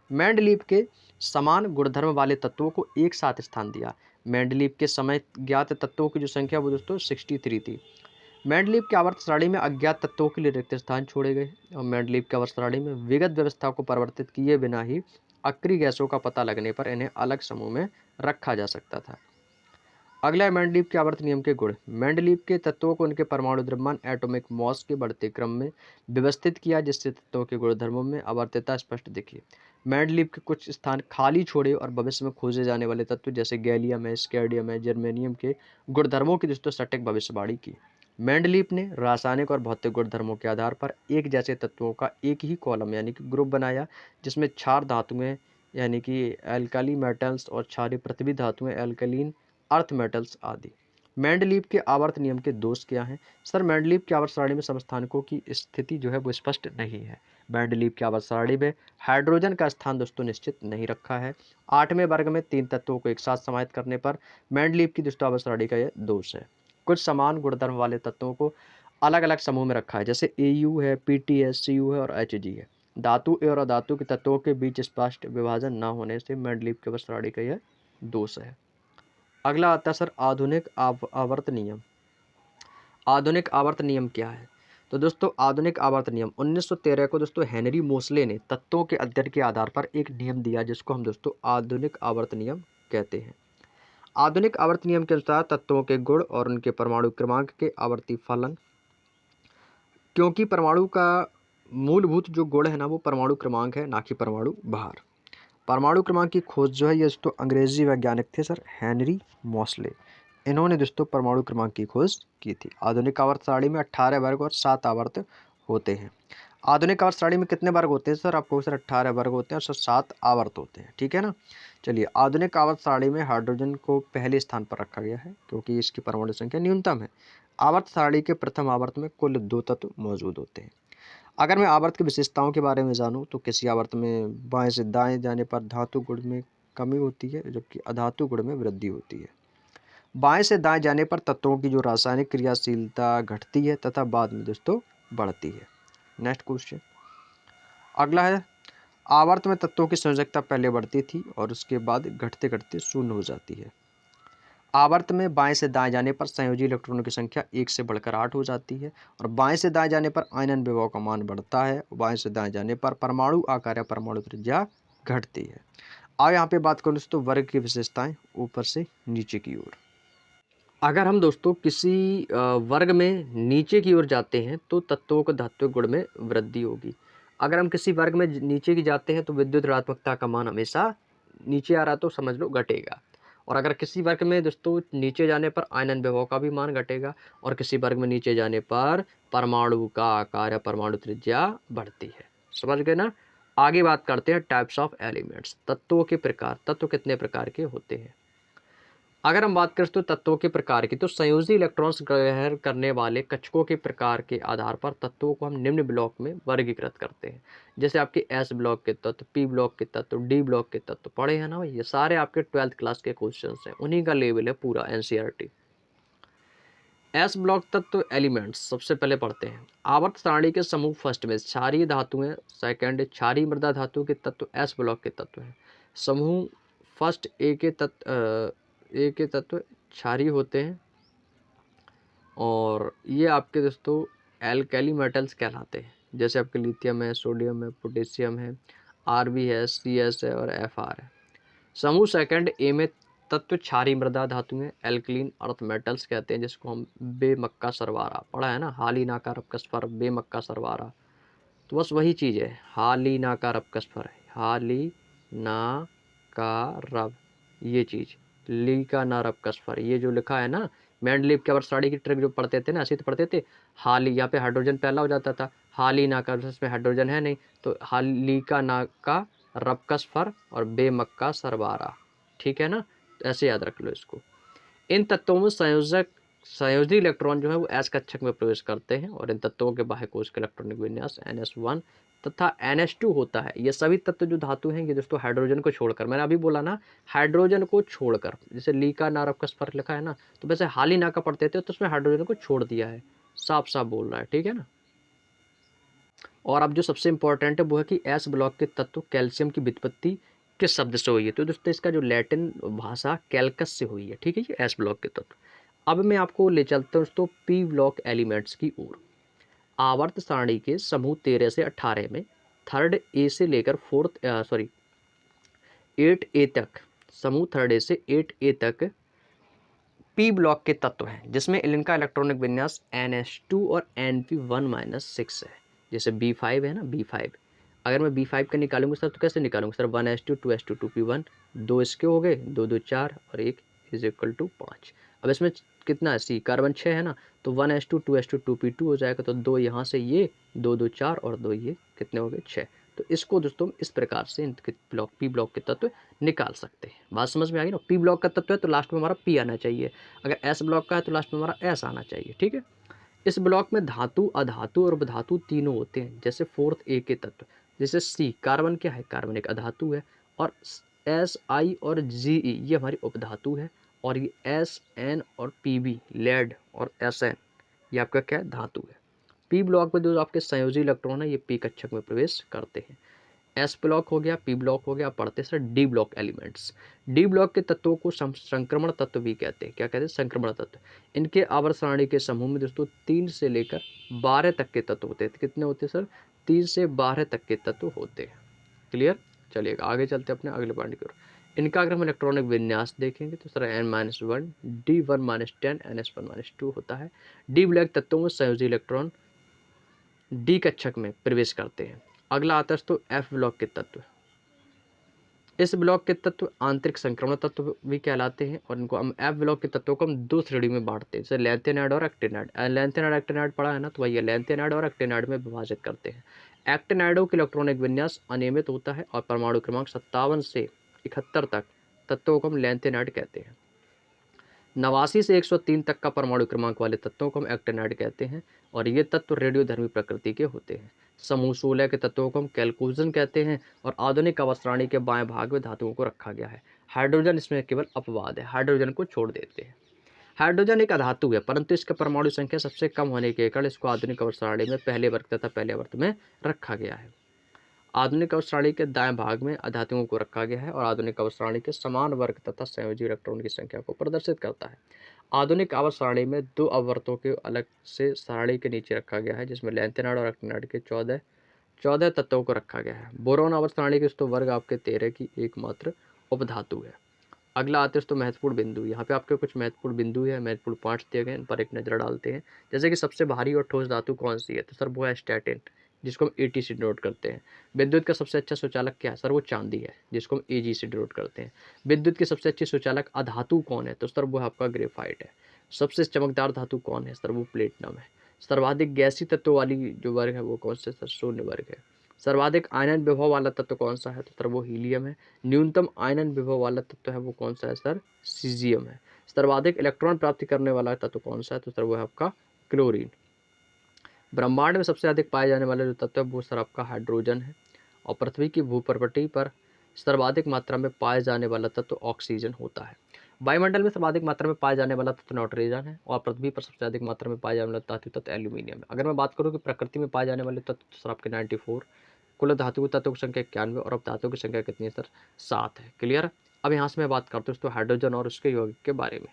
मेंडलीफ के समान गुणधर्म वाले तत्वों को एक साथ स्थान दिया। मेंडलीफ के समय ज्ञात तत्वों की जो संख्या वो दोस्तों 63 थी। मेंडलीफ की आवर्त सारणी में अज्ञात तत्वों के लिए रिक्त स्थान छोड़े गए और मेंडलीफ की आवर्त सारणी में विगत व्यवस्था को परिवर्तित किए बिना ही अक्रिय गैसों का पता लगने पर इन्हें अलग समूह में रखा जा सकता था। अगला है मेंडलीफ के आवर्त नियम के गुण। मेंडलीफ के तत्वों को उनके परमाणु द्रव्यमान एटॉमिक मॉस के बढ़ते क्रम में व्यवस्थित किया जिससे तत्वों के गुणधर्मों में आवर्तता स्पष्ट दिखी। मेंडलीफ के कुछ स्थान खाली छोड़े और भविष्य में खोजे जाने वाले तत्व जैसे गैलियम है, स्कैंडियम है, जर्मेनियम के गुणधर्मों की दोस्तों सटीक भविष्यवाणी की। मेंडलीफ ने रासायनिक और भौतिक गुणधर्मों के आधार पर एक जैसे तत्वों का एक ही कॉलम यानी कि ग्रुप बनाया जिसमें क्षार धातुएं यानी कि एल्काली मेटल्स और क्षारीय पृथ्वी धातुएं एल्कलीन अर्थ मेटल्स आदि। मेंडलीफ के आवर्त नियम के दोष क्या हैं सर? मेंडलीफ की आवर्त सारणी में समस्थानिकों की स्थिति जो है वो स्पष्ट नहीं है। मेंडलीफ की आवर्त सारणी में हाइड्रोजन का स्थान दोस्तों निश्चित नहीं रखा है। 8वें वर्ग में 3 तत्वों को एक साथ समाहित करने पर मेंडलीफ की दोस्तों आवर्त सारणी का यह दोष है। कुछ समान गुणधर्म वाले तत्वों को अलग अलग समूह में रखा है जैसे AU है, PTS, CU है और HG है। धातु और अधातु के तत्वों के बीच स्पष्ट विभाजन न होने से मेंडलीफ की आवर्त सारणी का यह दोष है। अगला आता है सर आधुनिक आवर्त नियम। आधुनिक आवर्त नियम क्या है? तो दोस्तों आधुनिक आवर्त नियम 1913 को दोस्तों हेनरी मोसले ने तत्वों के अध्ययन के आधार पर एक नियम दिया जिसको हम दोस्तों आधुनिक आवर्त नियम कहते हैं। आधुनिक आवर्त नियम के अनुसार तत्वों के गुण और उनके परमाणु क्रमांक के आवर्ती फलन, क्योंकि परमाणु का मूलभूत जो गुण है ना वो परमाणु क्रमांक है ना कि परमाणु भार। परमाणु क्रमांक की खोज जो है ये दोस्तों अंग्रेजी वैज्ञानिक थे सर हेनरी मोसले। इन्होंने दोस्तों परमाणु क्रमांक की खोज की थी। आधुनिक आवर्त सारणी में 18 वर्ग और 7 आवर्त होते हैं। आधुनिक आवर्त सारणी में कितने वर्ग होते हैं सर? आपको सर 18 वर्ग होते हैं और सर 7 आवर्त होते हैं, ठीक है ना। चलिए आधुनिक आवर्त सारणी में हाइड्रोजन को पहले स्थान पर रखा गया है क्योंकि इसकी परमाणु संख्या न्यूनतम है। आवर्त सारणी के प्रथम आवर्त में कुल 2 तत्व मौजूद होते हैं। अगर मैं आवर्त की विशेषताओं के बारे में जानूं तो किसी आवर्त में बाएं से दाएं जाने पर धातु गुण में कमी होती है जबकि अधातु गुण में वृद्धि होती है। बाएं से दाएं जाने पर तत्वों की जो रासायनिक क्रियाशीलता घटती है तथा बाद में दोस्तों बढ़ती है। नेक्स्ट क्वेश्चन अगला है आवर्त में तत्वों की संयोजकता पहले बढ़ती थी और उसके बाद घटते घटते शून्य हो जाती है। आवर्त में बाएं से दाएं जाने पर संयोजी इलेक्ट्रॉनों की संख्या 1 से बढ़कर 8 हो जाती है और बाएं से दाएं जाने पर आयनन विभव का मान बढ़ता है। बाएं से दाएं जाने पर परमाणु आकार या परमाणु त्रिज्या घटती है। आओ यहाँ पे बात करूँ दोस्तों वर्ग की विशेषताएं ऊपर से नीचे की ओर। अगर हम दोस्तों किसी वर्ग में नीचे की ओर जाते हैं तो तत्वों के धात्विक गुण में वृद्धि होगी। अगर हम किसी वर्ग में नीचे की जाते हैं तो विद्युत ऋणात्मकता का मान हमेशा नीचे आ रहा तो समझ लो घटेगा। और अगर किसी वर्ग में दोस्तों नीचे जाने पर आयनन विभव का भी मान घटेगा और किसी वर्ग में नीचे जाने पर परमाणु का आकार या परमाणु त्रिज्या बढ़ती है। समझ गए ना। आगे बात करते हैं टाइप्स ऑफ एलिमेंट्स, तत्वों के प्रकार। तत्व कितने प्रकार के होते हैं? अगर हम बात करें तो तत्वों के प्रकार की तो संयोजी इलेक्ट्रॉन्स ग्रहण करने वाले कक्षकों के प्रकार के आधार पर तत्वों को हम निम्न ब्लॉक में वर्गीकृत करते हैं। जैसे आपके S ब्लॉक के तत्व, P ब्लॉक के तत्व, D ब्लॉक के तत्व पढ़े हैं ना भाई, ये सारे आपके 12th क्लास के क्वेश्चंस हैं, उन्हीं का लेवल है पूरा NCERT। S ब्लॉक तत्व एलिमेंट्स सबसे पहले पढ़ते हैं। आवर्त सारणी के समूह फर्स्ट में क्षारीय धातुएं, सेकंड क्षारीय मृदा धातु के तत्व S ब्लॉक के तत्व हैं। समूह फर्स्ट ए के तत्व क्षारीय होते हैं और ये आपके दोस्तों एल्कली मेटल्स कहलाते हैं। जैसे आपके लिथियम है, सोडियम है, पोटेशियम है, Rb है, CS है और Fr है। समूह सेकंड ए में तत्व क्षारीय मृदा धातु है, एल्कलीन अर्थ मेटल्स कहते हैं, जिसको हम बेमक्का सरवारा पढ़ा है ना, हाली नाकार अपकस्फर बेमक्का सरवारा। तो बस वही चीज़ है, हाली नाकार अपकस्फर है, हाली ना का रब, ये चीज़ ली का ना रब कसफर, ये जो लिखा है ना, मैंडलीव के साड़ी की ट्रिक जो पढ़ते थे ना, ऐसे तो पढ़ते थे, हाली यहाँ पे हाइड्रोजन पहला हो जाता था, हाली ना का, इसमें हाइड्रोजन है नहीं, तो हाली का ना का रब कसफर और बेमक्का सरवारा, ठीक है ना, तो ऐसे याद रख लो इसको। इन तत्वों में संयोजी इलेक्ट्रॉन जो है वो एस कक्षक में प्रवेश करते हैं और इन तत्वों के बाह्य कोश का इलेक्ट्रॉनिक विन्यास NS1 तथा NH2 होता है। ये सभी तत्व जो धातु हैं ये दोस्तों हाइड्रोजन को छोड़कर, मैंने अभी बोला ना, हाइड्रोजन को छोड़कर, जैसे ली का नारव का स्पर्श लिखा है ना, तो वैसे हाली ना का पढ़ते थे तो उसमें हाइड्रोजन को छोड़ दिया है, साफ साफ बोल रहा है, ठीक है ना। और अब जो सबसे इंपॉर्टेंट है वो है कि एस ब्लॉक के तत्व कैल्शियम की व्युत्पत्ति किस शब्द से हुई है, तो दोस्तों इसका जो लैटिन भाषा कैल्कस से हुई है, ठीक है, ये एस ब्लॉक के तत्व। अब मैं आपको ले चलता हूँ दोस्तों पी ब्लॉक एलिमेंट्स की ओर। आवर्त सारणी के समूह 13 से 18 में थर्ड ए से लेकर 8 ए तक, समूह थर्ड ए से 8 ए तक पी ब्लॉक के तत्व हैं, जिसमें इनका इलेक्ट्रॉनिक विन्यास NH2 और Np1-6 है। जैसे B5 है ना, B5, अगर मैं B5 का निकालूंगा सर तो कैसे निकालूंगा सर, 1s2 2s2 2p1, दो इसके हो गए, 2 2 4 और 1 = 5। अब इसमें कितना है, सी कार्बन 6 है ना, तो 1s2 2s2 2p2 हो जाएगा, तो 2 यहाँ से ये 2 2 4 और 2 ये कितने हो गए 6। तो इसको दोस्तों इस प्रकार से ब्लॉक पी ब्लॉक के तत्व निकाल सकते हैं। बात समझ में आ गई ना, पी ब्लॉक का तत्व है तो लास्ट में हमारा पी आना चाहिए, अगर एस ब्लॉक का है तो लास्ट में हमारा एस आना चाहिए, ठीक है। इस ब्लॉक में धातु अधातु और उपधातु तीनों होते हैं, जैसे 4th ए के तत्व, जैसे सी कार्बन क्या है, कार्बन एक अधातु है, और SI और GE ये हमारी उपधातु है, और ये SN और PB लेड और SN ये आपका क्या है, धातु है। पी ब्लॉक में जो आपके संयोजी इलेक्ट्रॉन है ये पी कक्षक में प्रवेश करते हैं। एस ब्लॉक हो गया, पी ब्लॉक हो गया, पढ़ते sir D block elements. D block के तत्वों को संक्रमण तत्व भी कहते हैं, क्या कहते हैं, संक्रमण तत्व। इनके आवर्त सारणी के समूह में दोस्तों 3 से लेकर 12 तक के तत्व होते हैं। कितने होते हैं सर, 3 से 12 तक के तत्व होते हैं। क्लियर, चलिए आगे चलते हैं अपने अगले पॉइंट की ओर। इनका अगर हम इलेक्ट्रॉनिक विन्यास देखेंगे तो सर N-1 D1-10 NS1-2 होता है। डी ब्लॉक तत्वों में संयोजी इलेक्ट्रॉन डी कक्षक में प्रवेश करते हैं। अगला आता है तो एफ ब्लॉक के तत्व। इस ब्लॉक के तत्व आंतरिक संक्रमण तत्व भी कहलाते हैं और इनको हम एफ ब्लॉक के तत्वों को हम 2 श्रेणी में बांटते हैं, जैसे लैंथेनाइड और एक्टिनाइड। लैंथेनाइड एक्टिनाइड पढ़ा है ना, तो वही लैंथेनाइड और एक्टिनाइड में विभाजित करते हैं। एक्टिनाइडों के इलेक्ट्रॉनिक विन्यास अनियमित होता है और परमाणु क्रमांक 57 से 71 तक तत्वों को हम लैंथेनाइड कहते हैं। 89 से 103 तक का परमाणु क्रमांक वाले तत्वों को हम एक्टिनाइड कहते हैं और ये तत्व रेडियोधर्मी प्रकृति के होते हैं। समूह 16 के तत्वों को हम कैल्कुजन कहते हैं और आधुनिक अवस्थानी के बाएं भाग में धातुओं को रखा गया है। हाइड्रोजन इसमें केवल अपवाद है, हाइड्रोजन को छोड़ देते हैं। हाइड्रोजन एक अधातु है परंतु इसका परमाणु संख्या सबसे कम होने के कारण इसको आधुनिक अवस्थानी में पहले वर्ग तथा पहले वर्ग में रखा गया है। आधुनिक अवस्थानी के दाएं भाग में अधातुओं को रखा गया है और आधुनिक अवस्थानी के समान वर्ग तथा संयोजी इलेक्ट्रॉन की संख्या को प्रदर्शित करता है। आधुनिक आवर्त सारणी में 2 आवर्तों के अलग से सारणी के नीचे रखा गया है, जिसमें लैंथेनाइड और एक्टिनाइड के 14 तत्वों को रखा गया है। बोरोन आवर्त सारणी के दोस्तों वर्ग आपके 13 की एकमात्र उपधातु है। अगला आते हैं तो महत्वपूर्ण बिंदु। यहाँ पे आपके कुछ महत्वपूर्ण बिंदु है, महत्वपूर्ण पार्ट्स दिए गए, इन पर एक नजर डालते हैं। जैसे कि सबसे भारी और ठोस धातु कौन सी है, तो सर वो है स्टैटिन, जिसको हम AT से डिनोट करते हैं। विद्युत का सबसे अच्छा सुचालक क्या है, सर वो चांदी है, जिसको हम AG से डिनोट करते हैं। विद्युत की सबसे अच्छी सुचालक अधातु कौन है, तो सर वो आपका ग्रेफाइट है। सबसे चमकदार धातु कौन है, सर वो प्लेटिनम है। सर्वाधिक गैसीय तत्व वाली जो वर्ग है वो कौन से, सर शून्य वर्ग है। सर्वाधिक आयनन विभव वाला तत्व कौन सा है, तो सर वो हीलियम है। न्यूनतम आयनन विभव वाला तत्व है वो कौन सा है, सर सीजियम है। सर्वाधिक इलेक्ट्रॉन प्राप्ति करने वाला तत्व कौन सा है, तो सर वो है आपका क्लोरीन। ब्रह्मांड में सबसे अधिक पाए जाने वाला जो तत्व है वो सर आपका हाइड्रोजन है और पृथ्वी की भूपर्वटी पर सर्वाधिक मात्रा में पाए जाने वाला तत्व ऑक्सीजन होता है। वायुमंडल में सर्वाधिक मात्रा में पाए जाने वाला तत्व नाइट्रोजन है और पृथ्वी पर सबसे अधिक मात्रा में पाए जाने वाला धातु तत्व एल्यूमिनियम है। अगर मैं बात करूँ कि प्रकृति में पाए जाने वाले तत्व तो सर आपके 94, कुल धातु तत्वों की संख्या 91 और अब धातुओं की संख्या कितनी है सर, 7 है। क्लियर। अब यहाँ से मैं बात करता हूँ तो हाइड्रोजन और उसके यौगिक के बारे में।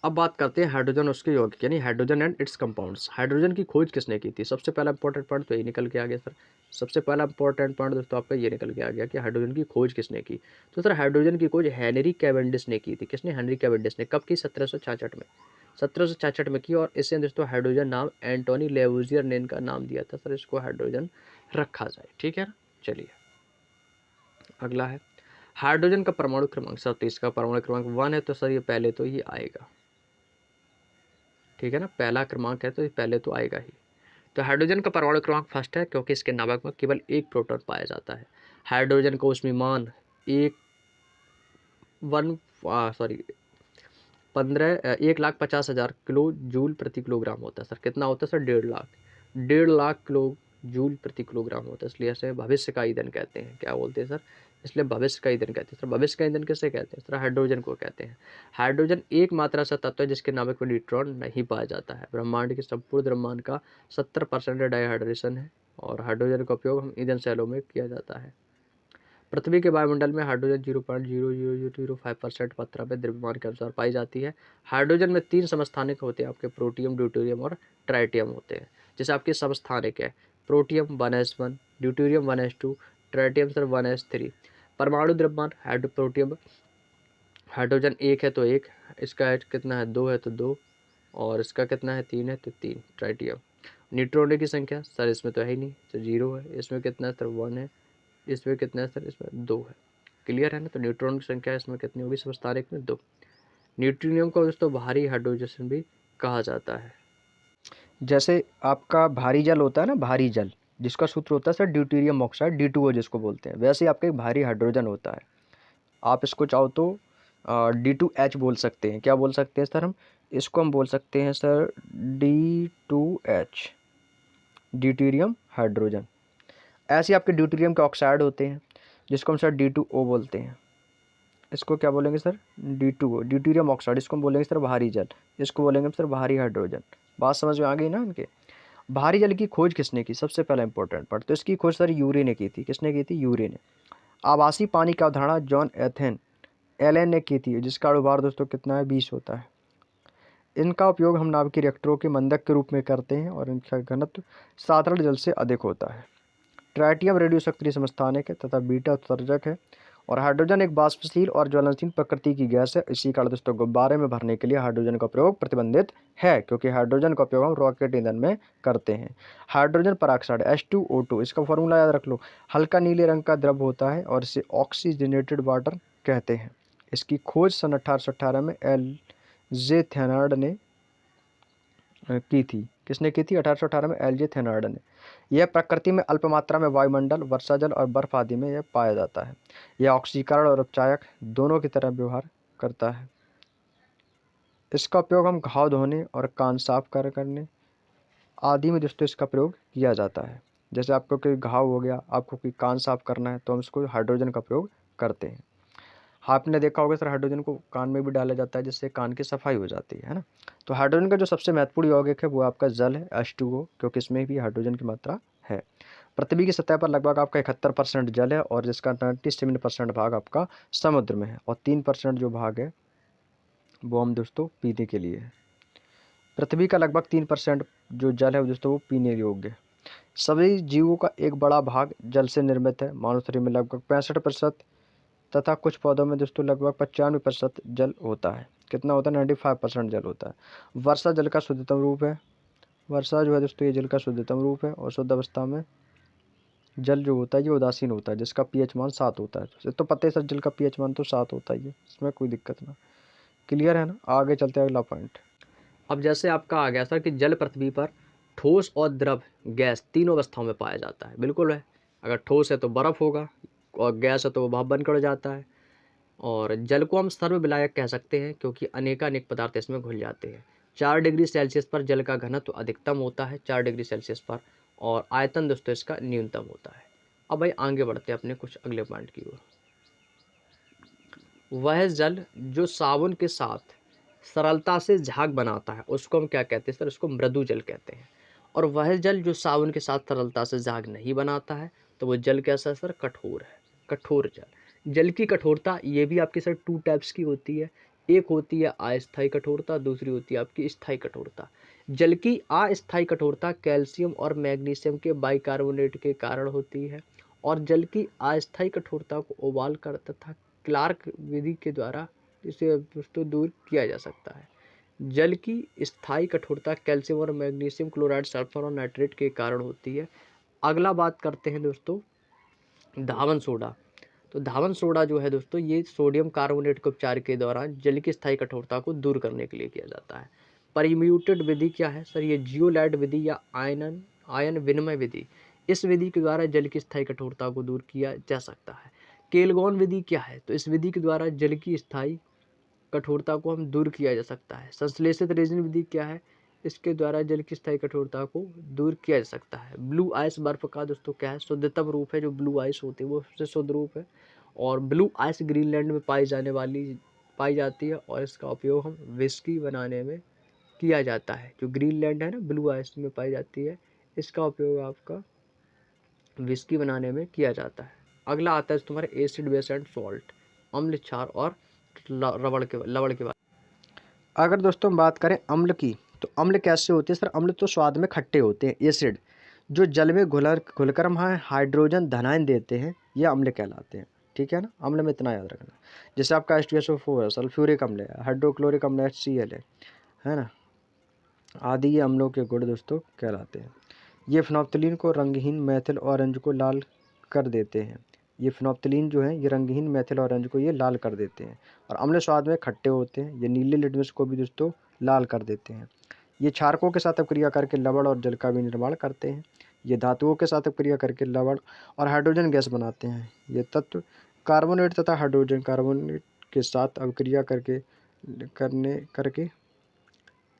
अब बात करते हैं हाइड्रोजन उसके यौगिक यानी hydrogen and it's compounds. Hydrogen की खोज किसने की थी? सबसे पहला इंपॉर्टेंट पॉइंट तो ये निकल के आ गया सर। सबसे पहला इंपॉर्टेंट पॉइंट दोस्तों आपका ये निकल के आ गया कि हाइड्रोजन की खोज किसने की। तो सर हाइड्रोजन की खोज हेनरी कैवेंडिश ने की थी। किसने? हेनरी कैवेंडिश ने। कब की? 1766 में। 1766 में की। और इससे दोस्तों हाइड्रोजन नाम एंटोनी लेवुजियर ने इनका नाम दिया था सर, इसको हाइड्रोजन रखा जाए। ठीक है ना। चलिए अगला है हाइड्रोजन का परमाणु क्रमांक। सर तो इसका परमाणु क्रमांक 1 है, तो सर ये पहले तो ये आएगा। ठीक है ना, पहला क्रमांक है तो ये पहले तो आएगा ही। तो हाइड्रोजन का परमाणु क्रमांक फर्स्ट है क्योंकि इसके नाभिक में केवल एक प्रोटॉन पाया जाता है। हाइड्रोजन का ऊष्मीमान एक वन सॉरी 1,50,000 किलो जूल प्रति किलोग्राम होता है सर। कितना होता है सर? 1,50,000। 1,50,000 किलो जूल प्रति किलोग्राम होता है, इसलिए इसे भविष्य का ईंधन कहते हैं। क्या बोलते हैं सर? इसलिए भविष्य का ईंधन कहते हैं सर। भविष्य का ईंधन किसे कहते हैं सर? हाइड्रोजन को कहते हैं। हाइड्रोजन एक मात्रा सा तत्व है जिसके नाभिक में न्यूट्रॉन नहीं पाया जाता है। ब्रह्मांड के संपूर्ण द्रव्यमान का 70% डाइहाइड्रेशन है और हाइड्रोजन का उपयोग हम ईंधन सेलों में किया जाता है। पृथ्वी के वायुमंडल में हाइड्रोजन 0.00005% मात्रा में द्रव्यमान के अनुसार पाई जाती है। हाइड्रोजन में 3 समस्थानिक होते हैं आपके, प्रोटियम, ड्यूटेरियम और ट्राइटियम होते हैं। जैसे आपके समस्थानिक है protium 1s1, deuterium 1s2, tritium sir 1s3। परमाणु द्रव्यमान प्रोटियम हाइड्रोजन 1 है तो 1, इसका कितना है 2 है तो 2, और इसका कितना है 3 है तो 3 ट्राइटियम। न्यूट्रॉनों की संख्या सर इसमें तो है ही नहीं तो 0 है। इसमें कितना है सर 1 है। इसमें कितना है सर? इसमें 2 है। क्लियर है ना। तो न्यूट्रॉन की संख्या इसमें कितनी होगी? समस्थानिक में 2। न्यूट्रिनियम को दोस्तों भारी हाइड्रोजन भी कहा जाता है। जैसे आपका भारी जल होता है ना, भारी जल जिसका सूत्र होता है सर ड्यूटेरियम ऑक्साइड D2O जिसको बोलते हैं, वैसे ही आपका एक भारी हाइड्रोजन होता है। आप इसको चाहो तो D2H बोल सकते हैं। क्या बोल सकते हैं सर हम? इसको हम बोल सकते हैं सर D2H, ड्यूटेरियम हाइड्रोजन। ऐसे आपके ड्यूटेरियम के ऑक्साइड होते हैं जिसको हम सर D2O बोलते हैं। इसको क्या बोलेंगे सर? D2O, deuterium oxide. इसको हम बोलेंगे सर भारी जल। इसको बोलेंगे सर भारी हाइड्रोजन। बात समझ में आ गई ना इनके? भारी जल की खोज किसने की? सबसे पहला इंपॉर्टेंट पार्ट तो इसकी खोज सर यूरे ने की थी। किसने की थी? यूरे ने। आभासी पानी का अवधारणा जॉन एथेन एलन ने की थी, जिसका अणुभार दोस्तों कितना है? 20 होता है। इनका उपयोग हम नाभिकीय रिएक्टरों के मंदक के रूप में करते हैं और इनका घनत्व साधारण जल से अधिक होता है। ट्राइटियम रेडियो सक्रिय समस्थानिक है तथा बीटा उत्सर्जक है। और हाइड्रोजन एक वाष्पशील और ज्वलनशील प्रकृति की गैस है। इसी कारण दोस्तों गुब्बारे में भरने के लिए हाइड्रोजन का प्रयोग प्रतिबंधित है, क्योंकि हाइड्रोजन का उपयोग हम रॉकेट ईंधन में करते हैं। हाइड्रोजन पराऑक्साइड H2O2, इसका फॉर्मूला याद रख लो। हल्का नीले रंग का द्रव होता है और इसे ऑक्सीजनेटेड वाटर कहते हैं। इसकी खोज सन 1818 में LJ थेनार्ड ने की थी। किसने की थी? 1818 में LJ थेनार्ड ने। यह प्रकृति में अल्प मात्रा में वायुमंडल, वर्षा जल और बर्फ आदि में यह पाया जाता है। यह ऑक्सीकरण और उपचायक दोनों की तरह व्यवहार करता है। इसका उपयोग हम घाव धोने और कान साफ करने आदि में दोस्तों इसका प्रयोग किया जाता है। जैसे आपको कोई घाव हो गया, आपको कोई कान साफ करना है, तो हम इसको हाइड्रोजन का प्रयोग करते हैं। आपने देखा होगा सर हाइड्रोजन को कान में भी डाला जाता है जिससे कान की सफाई हो जाती है ना। तो हाइड्रोजन का जो सबसे महत्वपूर्ण यौगिक है वो आपका जल है H2O, क्योंकि इसमें भी हाइड्रोजन की मात्रा है। पृथ्वी की सतह पर लगभग आपका 71% जल है और जिसका 97% भाग आपका समुद्र में है, और 3% जो भाग है वो हम दोस्तों पीने के लिए है। पृथ्वी का लगभग 3% जो जल है दोस्तों वो पीने योग्य है। सभी जीवों का एक बड़ा भाग जल से निर्मित है। मानव शरीर में लगभग 65% तथा कुछ पौधों में दोस्तों लगभग 95% जल होता है। कितना होता है? 95% जल होता है। वर्षा जल का शुद्धतम रूप है। वर्षा जो है दोस्तों ये जल का शुद्धतम रूप है, और शुद्ध अवस्था में जल जो होता है ये उदासीन होता है, जिसका pH मान 7 होता है। तो पता है सर जल का pH मान तो 7 होता ही है, इसमें कोई दिक्कत ना। क्लियर है ना। आगे चलते हैं अगला पॉइंट। अब जैसे आपका आ गया सर कि जल पृथ्वी पर ठोस और द्रव गैस तीनों अवस्थाओं में पाया जाता है। बिल्कुल है। अगर ठोस है तो बर्फ होगा, और गैस है तो वो भाप बनकर जाता है। और जल को हम सर्वविलायक कह सकते हैं क्योंकि अनेकानेक पदार्थ इसमें घुल जाते हैं। 4 डिग्री सेल्सियस पर जल का घनत्व अधिकतम होता है, 4 डिग्री सेल्सियस पर, और आयतन दोस्तों इसका न्यूनतम होता है। अब भाई आगे बढ़ते हैं अपने कुछ अगले पॉइंट की ओर। वह जल जो साबुन के साथ सरलता से झाग बनाता है उसको हम क्या कहते हैं सर? उसको मृदु जल कहते हैं। और वह जल जो साबुन के साथ सरलता से झाग नहीं बनाता है तो वो जल कैसा है सर? कठोर है, कठोर जल। जल की कठोरता ये भी आपके सर 2 टाइप्स की होती है। एक होती है अस्थायी कठोरता, दूसरी होती है आपकी स्थायी कठोरता। जल की अस्थायी कठोरता कैल्शियम और मैग्नीशियम के बाइकार्बोनेट के कारण होती है, और जल की अस्थायी कठोरता को उबालकर तथा क्लार्क विधि के द्वारा इसे दोस्तों दूर किया जा सकता है। जल की स्थायी कठोरता कैल्शियम और मैग्नीशियम क्लोराइड, सल्फर और नाइट्रेट के कारण होती है। अगला बात करते हैं दोस्तों धावन सोडा। तो धावन सोडा जो है दोस्तों, ये सोडियम कार्बोनेट के उपचार के दौरान जल की स्थायी कठोरता को दूर करने के लिए किया जाता है। परिम्यूटेड विधि क्या है सर? ये जियोलाइट विधि या आयन विनिमय विधि। इस विधि के द्वारा जल की स्थायी कठोरता को दूर किया जा सकता है। केलगॉन विधि क्या है? तो इस विधि के द्वारा जल की स्थायी कठोरता को हम दूर किया जा सकता है। संश्लेषित रेजिन विधि क्या है? इसके द्वारा जल की स्थायी कठोरता को दूर किया जा सकता है। ब्लू आइस बर्फ का दोस्तों क्या है? शुद्धतम रूप है। जो ब्लू आइस होती है वो सबसे शुद्ध रूप है, और ब्लू आइस ग्रीनलैंड में पाई जाती है, और इसका उपयोग हम विस्की बनाने में किया जाता है। जो ग्रीनलैंड है ना, ब्लू आइस में पाई जाती है, इसका उपयोग आपका विस्की बनाने में किया जाता है। अगला आता है तुम्हारे एसिड बेस एंड सॉल्ट, अम्ल, क्षार और लवण के बारे में। अगर दोस्तों हम बात करें अम्ल की, तो अम्ल कैसे होते हैं सर? अम्ल तो स्वाद में खट्टे होते हैं। एसिड जो जल में घुलकर हम हाइड्रोजन धनायन देते हैं, ये अम्ल कहलाते हैं। ठीक है ना, अम्ल में इतना याद रखना। जैसे आपका H2SO4 है, सल्फ्यूरिक अम्ल है, हाइड्रोक्लोरिक अम्ल HCl है ना, आदि ये अम्लों के गुण दोस्तों कहलाते हैं। ये फिनोप्थलीन को रंगहीन मेथिल ऑरेंज को लाल कर देते हैं। ये फिनोप्थलीन जो है, ये रंगहीन मेथिल ऑरेंज को ये लाल कर देते हैं, और अम्ल स्वाद में खट्टे होते हैं। ये नीले लिटमस को भी दोस्तों लाल कर देते हैं। ये क्षारकों के साथ अपक्रिया करके लवण और जल का भी निर्माण करते हैं। ये धातुओं के साथ अपक्रिया करके लवण और हाइड्रोजन गैस बनाते हैं। ये तत्व कार्बोनेट तथा हाइड्रोजन कार्बोनेट के साथ अपक्रिया करके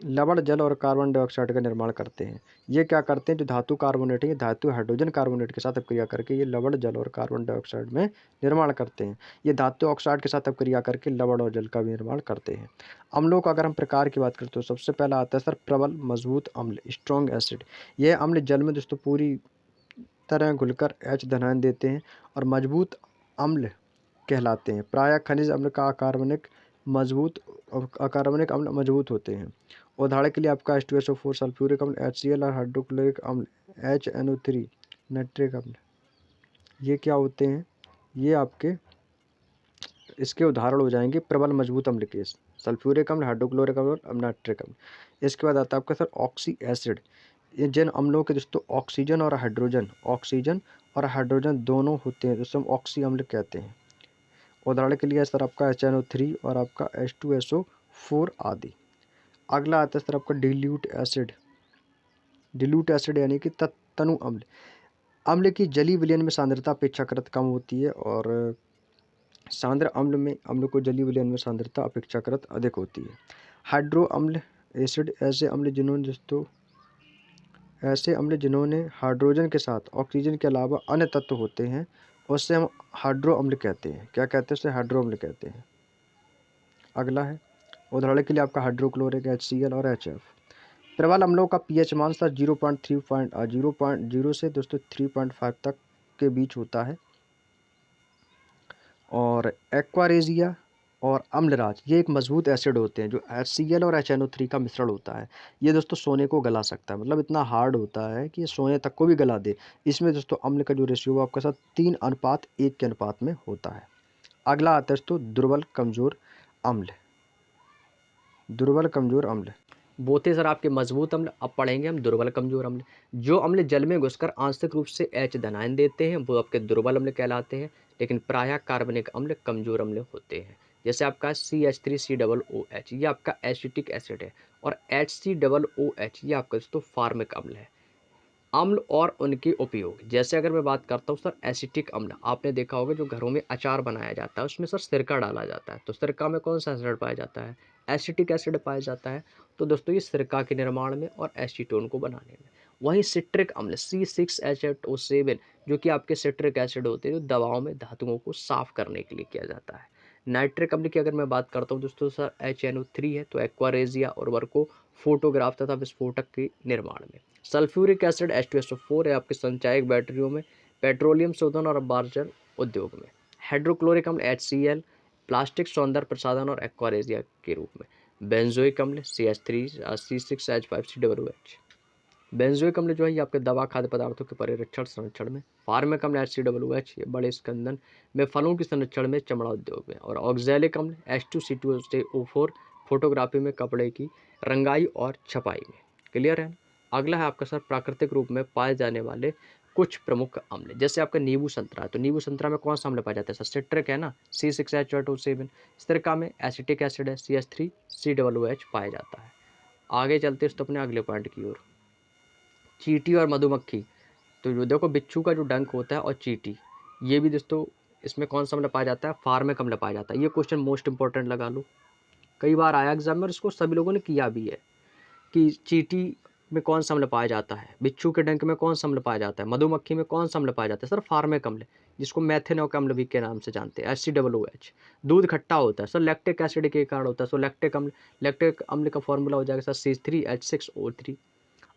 लवण, जल और कार्बन डाइऑक्साइड का निर्माण करते हैं। ये क्या करते हैं? जो धातु कार्बोनेट है, ये धातु हाइड्रोजन कार्बोनेट के साथ अपक्रिया करके ये लवण, जल और कार्बन डाइऑक्साइड में निर्माण करते हैं। ये धातु ऑक्साइड के साथ अपक्रिया करके लवण और जल का भी निर्माण करते हैं। अम्लों का अगर हम प्रकार की बात करें तो सबसे पहला आता है सर प्रबल मजबूत अम्ल, स्ट्रॉन्ग एसिड। यह अम्ल जल में दोस्तों पूरी तरह घुलकर H धनायन देते हैं और मजबूत अम्ल कहलाते हैं। प्रायः खनिज अम्ल का अकार्बनिक अम्ल मजबूत होते हैं। उदाहरण के लिए आपका H2SO4, सल्फ्यूरिक अम्ल HCl और हाइड्रोक्लोरिक अम्ल HNO3, नाइट्रिक अम्ल, ये क्या होते हैं? ये आपके इसके उदाहरण हो जाएंगे प्रबल मजबूत अम्ल के, सल्फ्यूरिक अम्ल, हाइड्रोक्लोरिक अम्ल और नाइट्रिक अम्ल। इसके बाद आता है आपका सर ऑक्सी एसिड। ये जिन अम्लों के दोस्तों ऑक्सीजन और हाइड्रोजन दोनों होते हैं, दोस्तों हम ऑक्सी अम्ल कहते हैं। उदाहरण के लिए सर आपका HNO3 और आपका H2SO4 आदि। अगला आता है सर आपका डिल्यूट एसिड यानी कि तनु अम्ल। अम्ल की जलीय विलयन में सांद्रता अपेक्षाकृत कम होती है, और सांद्र अम्ल को जलीय विलयन में सांद्रता अपेक्षाकृत अधिक होती है। हाइड्रो अम्ल एसिड ऐसे अम्ल जिन्होंने हाइड्रोजन के साथ ऑक्सीजन के अलावा अन्य तत्व होते हैं, उससे हम हाइड्रो अम्ल कहते हैं। क्या कहते हैं? उससे हाइड्रो अम्ल कहते हैं। अगला है उदाहरण के लिए आपका हाइड्रोक्लोरिक HCl और HF। प्रबल अम्लों का पीएच मान सर 0.0 से दोस्तों 3.5 तक के बीच होता है। और एक्वारेजिया और अम्लराज ये एक मजबूत एसिड होते हैं जो HCl और HNO3 का मिश्रण होता है। ये दोस्तों सोने को गला सकता है, मतलब इतना हार्ड होता है कि ये सोने तक को भी गला दे। इसमें दोस्तों अम्ल का जो रेशियो आपके साथ 3:1 के अनुपात में होता है। अगला आता है दोस्तों दुर्बल कमजोर अम्ल। वो थे सर आपके मजबूत अम्ल, अब पढ़ेंगे हम दुर्बल कमजोर अम्ल। जो अम्ल जल में घुसकर आंशिक रूप से H धनायन देते हैं वो आपके दुर्बल अम्ल कहलाते हैं, लेकिन प्रायः कार्बनिक अम्ल कमजोर अम्ल होते हैं। जैसे आपका CH3COOH ये आपका एसिटिक एसिड है, और HCOOH ये आपका दोस्तों फार्मिक अम्ल है। अम्ल और उनके उपयोग, जैसे अगर मैं बात करता हूँ सर एसिटिक अम्ल, आपने देखा होगा जो घरों में अचार बनाया जाता है उसमें सर सिरका डाला जाता है, तो सिरका में कौन सा एसिड पाया जाता है? एसिटिक एसिड पाया जाता है। तो दोस्तों ये सिरका के निर्माण में और एसीटोन को बनाने में। वहीं सिट्रिक अम्ल C6H8O7 जो कि आपके सिट्रिक एसिड होते हैं, जो दवाओं में धातुओं को साफ करने के लिए किया जाता है। नाइट्रिक अम्ल की अगर मैं बात करता हूँ दोस्तों सर HNO3 है, तो एक्वारेजिया उर्वरक को फोटोग्राफ तथा विस्फोटक के निर्माण में। सल्फ्यूरिक एसिड H2SO4 है आपके संचायक बैटरियों में, पेट्रोलियम शोधन और बार्जर उद्योग में। हाइड्रोक्लोरिक अम्ल HCl प्लास्टिक सौंदर्य प्रसाधन और एक्वारेजिया के रूप में। बेंजोइक अम्ल CH3 C6H5COOH। बेंजोइक अम्ल जो है ये आपके दवा खाद्य पदार्थों के परिरक्षण संरक्षण में। फार्मिक अम्ल HCOOH ये बड़े स्कंदन में, फलों की संरक्षण में, चमड़ा उद्योग में। और ऑक्जेलिक अम्ल H2C2SO4 फोटोग्राफी में, कपड़े की रंगाई और छपाई में। क्लियर है ना? अगला है आपका सर प्राकृतिक रूप में पाए जाने वाले कुछ प्रमुख अम्ल। जैसे आपका नींबू संतरा है, तो नींबू संतरा में कौन सा अम्ल पाया जाता है सर? सिट्रिक है ना, C6H2O7। सिरका में एसिटिक एसिड है, CH3COOH पाया जाता है। आगे चलते हैं तो अपने अगले पॉइंट की ओर। चींटी और मधुमक्खी, तो जो देखो बिच्छू का जो डंक होता है और चींटी, ये भी दोस्तों इसमें कौन सा अम्ल पाया जाता है? फार्मिक अम्ल पाया जाता है। ये क्वेश्चन मोस्ट इंपॉर्टेंट लगा लो, कई बार आया एग्जाम में और इसको सभी लोगों ने किया भी है कि चींटी में कौन सा अम्ल पाया जाता है, बिच्छू के डंक में कौन सा अम्ल पाया जाता है, मधुमक्खी में कौन सा अम्ल पाया जाता है? सर फार्मिक अम्ल, जिसको मेथेनॉक अम्ल भी के नाम से जानते हैं, HCOOH। दूध खट्टा होता है सर, लैक्टिक एसिड के कारण होता है, सो लैक्टिक अम्ल का फॉर्मूला हो जाएगा सर C3H6O3।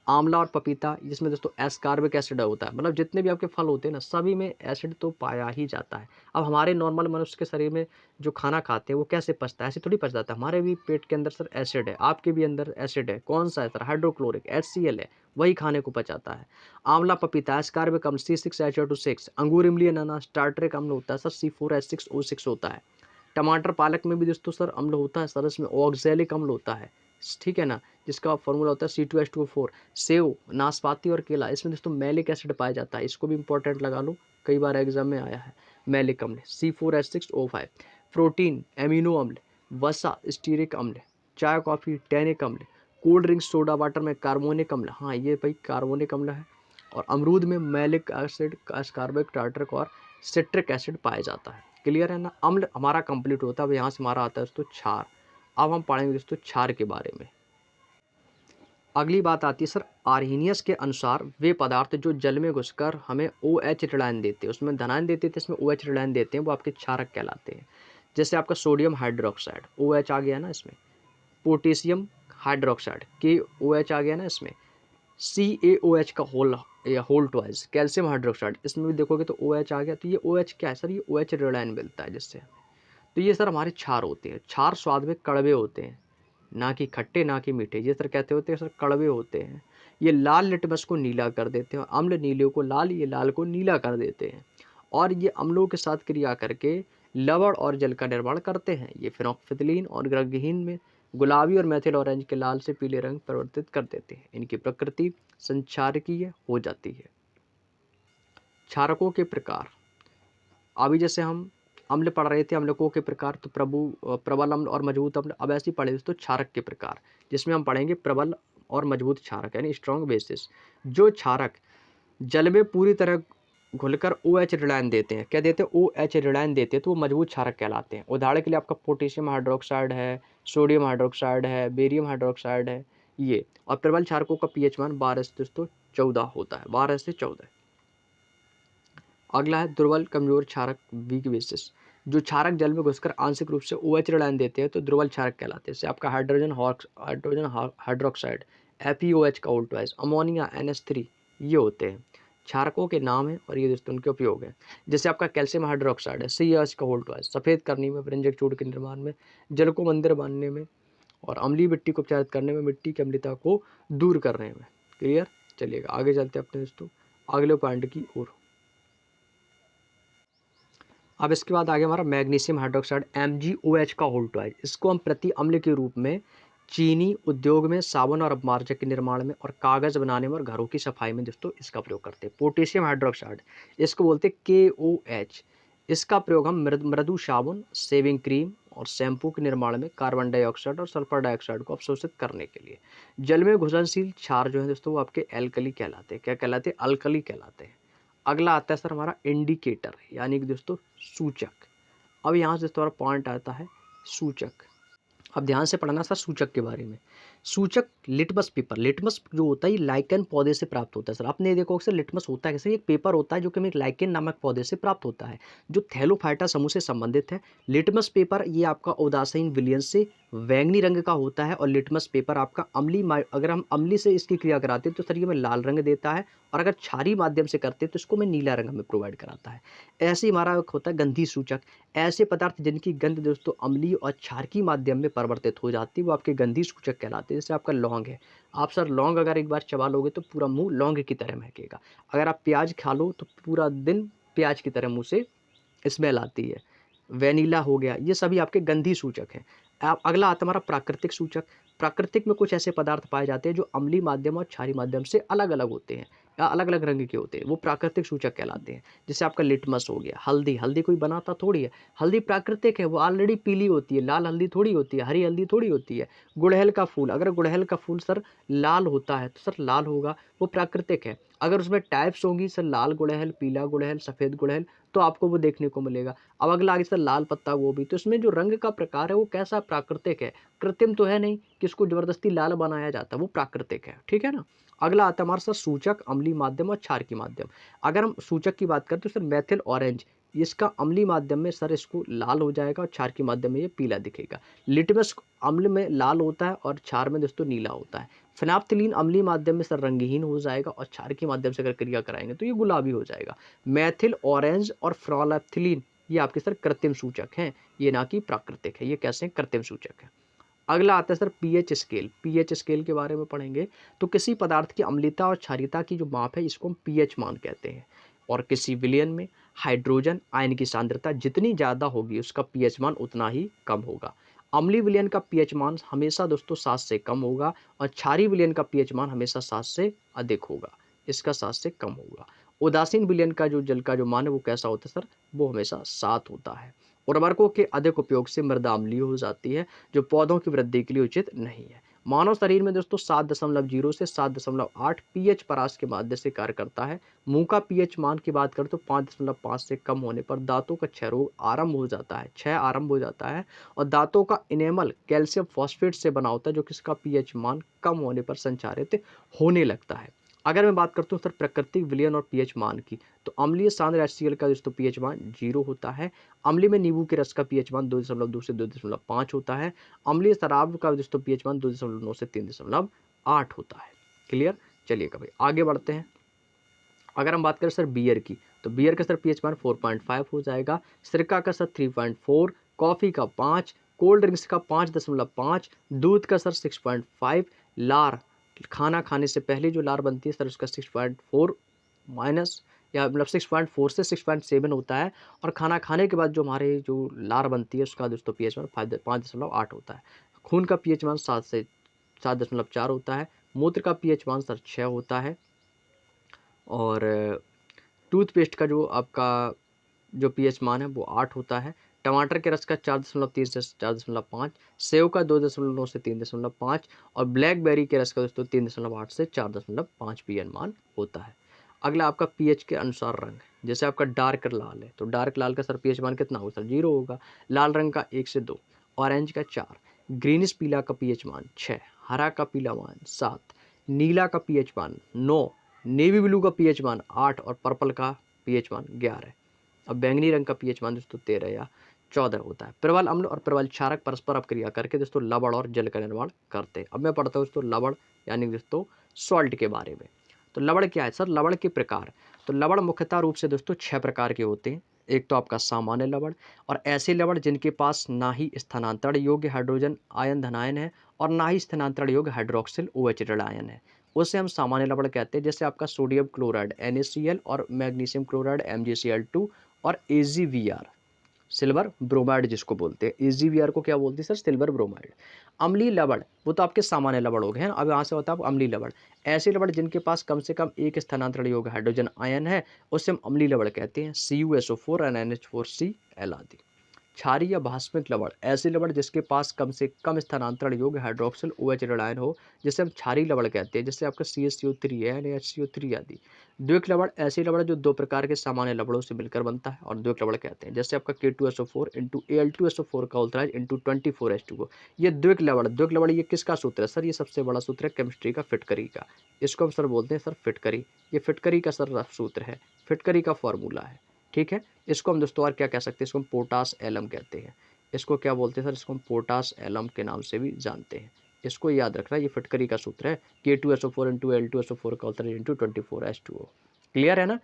आंवला और पपीता, जिसमें दोस्तों एस्कार्बिक एसिड होता है, मतलब जितने भी आपके फल होते हैं ना सभी में एसिड तो पाया ही जाता है। अब हमारे नॉर्मल मनुष्य के शरीर में जो खाना खाते हैं वो कैसे पचता है? ऐसे थोड़ी पच जाता है, हमारे भी पेट के अंदर सर एसिड है, आपके भी अंदर एसिड है। कौन सा है सर? हाइड्रोक्लोरिक HCl है, वही खाने को पचाता है। आंवला पपीता एस्कार्बिक अम्ल C6H2O6। अंगूर इमली अनानास टार्टरिक अम्ल होता है सर, C4H6O6 होता है। टमाटर पालक में भी दोस्तों सर अम्ल होता है सर, इसमें ऑक्जेलिक अम्ल होता है, ठीक है ना, जिसका फॉर्मूला होता है C2H2O4। सेव, नाशपाती और केला, इसमें दोस्तों मैलिक एसिड पाया जाता है, इसको भी इंपॉर्टेंट लगा लो, कई बार एग्जाम में आया है। मैलिक अम्ल C4H6O5। प्रोटीन, एमिनो अम्ल, वसा, स्टीरिक अम्ल, चाय कॉफ़ी टैनिक अम्ल, कोल्ड ड्रिंक सोडा वाटर में कार्बोनिक अम्ल, हाँ ये भाई कार्बोनिक अम्ल है। और अमरूद में मैलिक एसिड, एस्कार्बिक टार्टरिक और सिट्रिक एसिड पाया जाता है। क्लियर है ना? अम्ल हमारा कंप्लीट होता है। अब यहाँ से हमारा आता है दोस्तों क्षार। अब हम पढ़ेंगे दोस्तों क्षार के बारे में। अगली बात आती है सर आर्हीनियस के अनुसार वे पदार्थ जो जल में घुसकर हमें OH ऋणायन देते हैं, उसमें धनायन देते थे, इसमें OH ऋणायन देते हैं, वो आपके क्षारक कहलाते हैं। जैसे आपका सोडियम हाइड्रोक्साइड OH आ गया ना इसमें, पोटेशियम हाइड्रोक्साइड KOH आ गया ना इसमें, CaOH का होल या होल ट्वाइस, कैल्शियम हाइड्रोक्साइड, इसमें भी देखोगे तो OH आ गया। तो ये OH क्या है सर? ये OH ऋणायन मिलता है जिससे। तो ये सर हमारे क्षार होते हैं। क्षार स्वाद में कड़वे होते हैं, ना कि खट्टे ना कि मीठे। ये सर कहते होते हैं सर कड़वे होते हैं। ये लाल लिटमस को नीला कर देते हैं, अम्ल नीले को लाल, ये लाल को नीला कर देते हैं। और ये अम्लों के साथ क्रिया करके लवण और जल का निर्माण करते हैं। ये फेनोक्सिटिलीन और ग्रगहीन में गुलाबी और मैथिल ऑरेंज के लाल से पीले रंग परिवर्तित कर देते हैं। इनकी प्रकृति संक्षारकीय हो जाती है। क्षारकों के प्रकार, अभी जैसे हम अम्ल पढ़ रहे थे, अम्लकों के प्रकार, तो प्रबल अम्ल और मजबूत अम्ल। अब ऐसे ही पढ़े दोस्तों क्षारक के प्रकार, जिसमें हम पढ़ेंगे प्रबल और मजबूत क्षारक, यानी स्ट्रॉन्ग बेसिस। जो क्षारक जल में पूरी तरह घुलकर OH ऋणायन देते हैं, क्या देते हैं? OH ऋणायन देते हैं, तो वो मजबूत क्षारक कहलाते हैं। उदाहरण के लिए आपका पोटेशियम हाइड्रोक्साइड है, सोडियम हाइड्रोक्साइड है, बेरियम हाइड्रोक्साइड है ये। और प्रबल क्षारकों का pH मान 12 से दोस्तों 14 होता है, 12 से 14। अगला है दुर्बल कमजोर क्षारक, वीक बेसिस। जो क्षारक जल में घुसकर आंशिक रूप से OH ऋणायन देते हैं तो दुर्बल क्षारक कहलाते हैं। जैसे आपका हाइड्रोजन हाइड्रोक्साइड FeOH का उल्टा है, अमोनिया NH3, ये होते हैं क्षारकों के नाम है और ये दोस्तों उनके उपयोग है। जैसे आपका कैल्शियम हाइड्रोक्साइड है, CaH का उल्टा है, सफ़ेद करने में, व्यंजक चूर्ण के निर्माण में, जल को मंदिर बांधने में, और अम्लीय मिट्टी को उपचारित करने में, मिट्टी की अम्लता को दूर करने में। क्लियर? चलिएगा आगे चलते हैं अपने दोस्तों अगले पॉइंट की ओर। अब इसके बाद आगे हमारा मैग्नीशियम हाइड्रोक्साइड MgOH का होल ट्वाइस। इसको हम प्रति अम्ल के रूप में चीनी उद्योग में, साबुन और अपमार्जक के निर्माण में, और कागज़ बनाने में और घरों की सफाई में दोस्तों इसका प्रयोग करते हैं। पोटेशियम हाइड्रोक्साइड, इसको बोलते हैं KOH। इसका प्रयोग हम मृदु साबुन, शेविंग क्रीम और शैम्पू के निर्माण में, कार्बन डाइऑक्साइड और सल्फर डाइऑक्साइड को अवशोषित करने के लिए। जल में घुलनशील क्षार जो है दोस्तों वो आपके एल्कली कहलाते हैं। क्या कहलाते हैं? अल्कली कहलाते हैं। अगला आता है सर हमारा इंडिकेटर, यानी कि दोस्तों सूचक। अब यहाँ से थोड़ा पॉइंट आता है सूचक। अब ध्यान से पढ़ना सर सूचक के बारे में। सूचक लिटमस पेपर, लिटमस जो होता है ये लाइकेन पौधे से प्राप्त होता है। सर आपने देखो अक्सर लिटमस होता है कैसे, एक पेपर होता है जो कि हमें लाइकेन नामक पौधे से प्राप्त होता है जो थैलोफाइटा समूह से संबंधित है। लिटमस पेपर ये आपका उदासीन विलियन से बैंगनी रंग का होता है और लिटमस पेपर आपका अगर हम अम्लीय से इसकी क्रिया कराते हैं तो सर ये हमें लाल रंग देता है, और अगर क्षारीय माध्यम से करते हैं तो इसको हमें नीला रंग हमें प्रोवाइड कराता है। ऐसे ही हमारा एक होता है गंधी सूचक। ऐसे पदार्थ जिनकी गंध दोस्तों अम्लीय और क्षारकीय माध्यम में परिवर्तित हो जाती है वो आपके गंधी सूचक कहलाते हैं। जैसे आपका लौंग है, आप सर लौंग अगर एक बार चबा लोगे तो पूरा मुँह लौंग की तरह महकेगा। अगर आप प्याज खा लो तो पूरा दिन प्याज की तरह मुँह से स्मेल आती है। वेनिला हो गया, ये सभी आपके गंधी सूचक हैं। अगला आता है हमारा प्राकृतिक सूचक। प्राकृतिक में कुछ ऐसे पदार्थ पाए जाते हैं जो अम्लीय माध्यम और क्षारीय माध्यम से अलग-अलग होते हैं या अलग-अलग रंग के होते हैं, वो प्राकृतिक सूचक कहलाते हैं। जैसे आपका लिटमस हो गया, हल्दी, हल्दी कोई बनाता थोड़ी है, हल्दी प्राकृतिक है, वो ऑलरेडी पीली होती है, लाल हल्दी थोड़ी होती है, हरी हल्दी थोड़ी होती है। गुड़हल का फूल, अगर गुड़हल का फूल सर लाल होता है, तो सर लाल होगा, वो प्राकृतिक है। अगर उसमें टाइप्स होंगी सर लाल गुड़हल, पीला गुड़हल, सफ़ेद गुड़हल, तो आपको वो देखने को मिलेगा। अब अगला आगे सर लाल पत्ता गोभी, तो इसमें जो रंग का प्रकार है वो कैसा प्राकृतिक है, कृत्रिम तो है नहीं कि इसको ज़बरदस्ती लाल बनाया जाता है, वो प्राकृतिक है, ठीक है ना? अगला आता है हमारा सर सूचक, अम्लीय माध्यम और क्षारकीय माध्यम। अगर हम सूचक की बात करें तो सर मेथिल ऑरेंज, इसका अम्लीय माध्यम में सर इसको लाल हो जाएगा और क्षारकीय माध्यम में ये पीला दिखेगा। लिटमस अम्ल में लाल होता है और क्षार में दोस्तों नीला होता है। फिनाप्थलीन अम्लीय माध्यम में सर रंगहीन हो जाएगा और क्षारकीय माध्यम से अगर क्रिया कराएंगे तो ये गुलाबी हो जाएगा। मेथिल ऑरेंज और फ्लोराप्थिलीन ये आपके सर कृत्रिम सूचक हैं, ये ना कि प्राकृतिक है, ये कैसे कृत्रिम सूचक है। अगला आता है sir pH scale. PH scale के बारे में पढ़ेंगे तो किसी पदार्थ की अम्लता और क्षारीयता की जो माप है इसको हम पीएच मान कहते हैं। और किसी विलयन में हाइड्रोजन आयन की सांद्रता जितनी ज़्यादा होगी उसका पीएच मान उतना ही कम होगा। अम्लीय विलयन का पीएच मान हमेशा दोस्तों 7 से कम होगा और क्षारीय विलयन का पीएच मान हमेशा 7 से अधिक होगा, इसका 7 से कम होगा। उदासीन विलयन का जो जल का जो मान है वो कैसा होता है सर, वो हमेशा 7 होता है। उर्वरकों के अधिक उपयोग से मृदा अम्लीय हो जाती है जो पौधों की वृद्धि के लिए उचित नहीं है। मानव शरीर में दोस्तों 7.0 से 7.8 पीएच परास के माध्यम से कार्य करता है। मुंह का पीएच मान की बात करें तो 5.5 से कम होने पर दांतों का क्षय रोग आरंभ हो जाता है, क्षय आरंभ हो जाता है। और दांतों का इनेमल कैल्शियम फॉस्फेट से बना होता है जो किसका पीएच मान कम होने पर संचारित होने लगता है। अगर मैं बात करता हूँ सर प्राकृतिक विलयन और पीएच मान की, तो अम्लीय सांद्र HCl का दोस्तों पीएच मान 0 होता है। अम्लीय में नींबू के रस का पीएच मान 2.2 से 2.5 होता है। अम्लीय शराब का दोस्तों पीएच मान 2.9 से 3.8 होता है। क्लियर? चलिए कभी आगे बढ़ते हैं। अगर हम बात करें सर बियर की, तो बियर का सर पीएच मान 4.5 हो जाएगा। सिरका का सर 3.4, कॉफ़ी का 5, कोल्ड ड्रिंक्स का 5.5, दूध का सर 6.5, लार खाना खाने से पहले जो लार बनती है सर उसका 6.4 माइनस या मतलब 6.4 से 6.7 होता है। और खाना खाने के बाद जो हमारे जो लार बनती है उसका दोस्तों पीएच मान 5.8 होता है। खून का पीएच मान 7 से 7.4 होता है। मूत्र का पीएच मान सर 6 होता है। और टूथपेस्ट का जो आपका जो पीएच मान है वो 8 होता है। टमाटर के रस का 4.3 से 4.5, सेव का 2.9 से 3.5 और ब्लैकबेरी के रस का दोस्तों 3.8 से 4.5 पीएच मान होता है। अगला आपका पीएच के अनुसार रंग, जैसे आपका डार्क लाल है तो डार्क लाल का सर पीएच मान कितना होगा सर 0 होगा। लाल रंग का 1 से 2, ऑरेंज का 4, ग्रीनिश पीला का पीएच मान 6, हरा का पीला मान 7, नीला का पीएच मान 9, नेवी ब्लू का पीएच मान 8 और पर्पल का पीएच मान 11। अब बैंगनी रंग का पीएच मान दोस्तों 13 या 14 होता है। प्रबल अम्ल और प्रबल क्षारक परस्पर अपक्रिया करके दोस्तों लवण और जल का निर्माण करते हैं। अब मैं पढ़ता हूँ दोस्तों लवण यानी दोस्तों सॉल्ट के बारे में। तो लवण क्या है सर, लवण के प्रकार। तो लवण मुख्यतः रूप से दोस्तों 6 प्रकार के होते हैं। एक तो आपका सामान्य लवण, और ऐसे लवण जिनके पास ना ही स्थानांतरण योग्य हाइड्रोजन आयन धनायन है और ना ही स्थानांतरण योग्य हाइड्रोक्सिल OH आयन है, उसे हम सामान्य लवण कहते हैं। जैसे आपका सोडियम क्लोराइड NaCl और मैग्नीशियम क्लोराइड MgCl2 और AgBr सिल्वर ब्रोमाइड जिसको बोलते हैं। AgBr को क्या बोलते हैं सर, सिल्वर ब्रोमाइड। अम्लीय लवण वो तो आपके सामान्य लवण हो गए हैं। अब यहाँ से होता है अम्लीय लवण, ऐसे लवण जिनके पास कम से कम एक स्थानांतरण योग्य हाइड्रोजन आयन है उसे हम अम्लीय लवण कहते हैं। CuSO4 और NH4Cl आदि। क्षारीय या भास्मिक लवण, ऐसे लवण जिसके पास कम से कम स्थानांतरण योग्य हाइड्रोक्सिल OH आयन हो, जिसे हम क्षारीय लवण कहते हैं। जैसे आपका CaCO3 है NaHCO3 आदि। द्विक लवण, ऐसे लवण जो 2 प्रकार के सामान्य लवणों से मिलकर बनता है और द्विक लवण कहते हैं। जैसे आपका K2SO4 इंटू Al2SO4 का होल्ड इंटू 24H2O, ये द्विक लवण। द्विक लवण ये किसका सूत्र है सर, ये सबसे बड़ा सूत्र है केमिस्ट्री का, फिटकरी का। इसको हम सर बोलते हैं सर फिटकरी, ये फिटकरी का सर सूत्र है, फिटकरी का फॉर्मूला है। ठीक है, इसको हम दोस्तों और क्या कह सकते हैं, इसको हम पोटास एलम कहते हैं। इसको क्या बोलते हैं सर? इसको हम पोटास एलम के नाम से भी जानते हैं। इसको याद रखना, ये फिटकरी का सूत्र है। K2SO4 इंटू L2SO4 का होता है इंटू 24H2O। क्लियर है ना?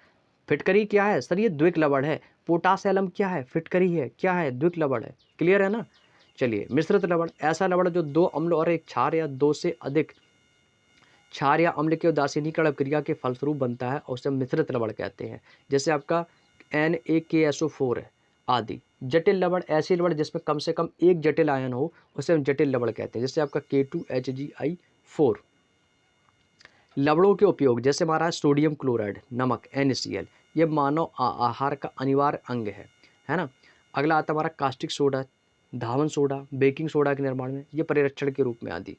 फिटकरी क्या है सर? ये द्विक लवण है। पोटास एलम क्या है? फिटकरी है। क्या है? द्विक लवण है। क्लियर है ना? चलिए, मिश्रित लवण, ऐसा लवण जो दो अम्ल और एक क्षार या दो से अधिक क्षार या अम्ल के उदासीनीकरण क्रिया के फलस्वरूप बनता है और उसे मिश्रित लवण कहते हैं। जैसे आपका NaKSO4 है आदि। जटिल लवण, ऐसे लवण जिसमें कम से कम एक जटिल आयन हो, उसे हम जटिल लवण कहते हैं। जैसे आपका K2HgI4। लवणों के उपयोग, जैसे हमारा सोडियम क्लोराइड, नमक NaCl, ये मानव आहार का अनिवार्य अंग है ना? अगला आता है हमारा कास्टिक सोडा, धावन सोडा, बेकिंग सोडा के निर्माण में, ये परिरक्षण के रूप में आदि।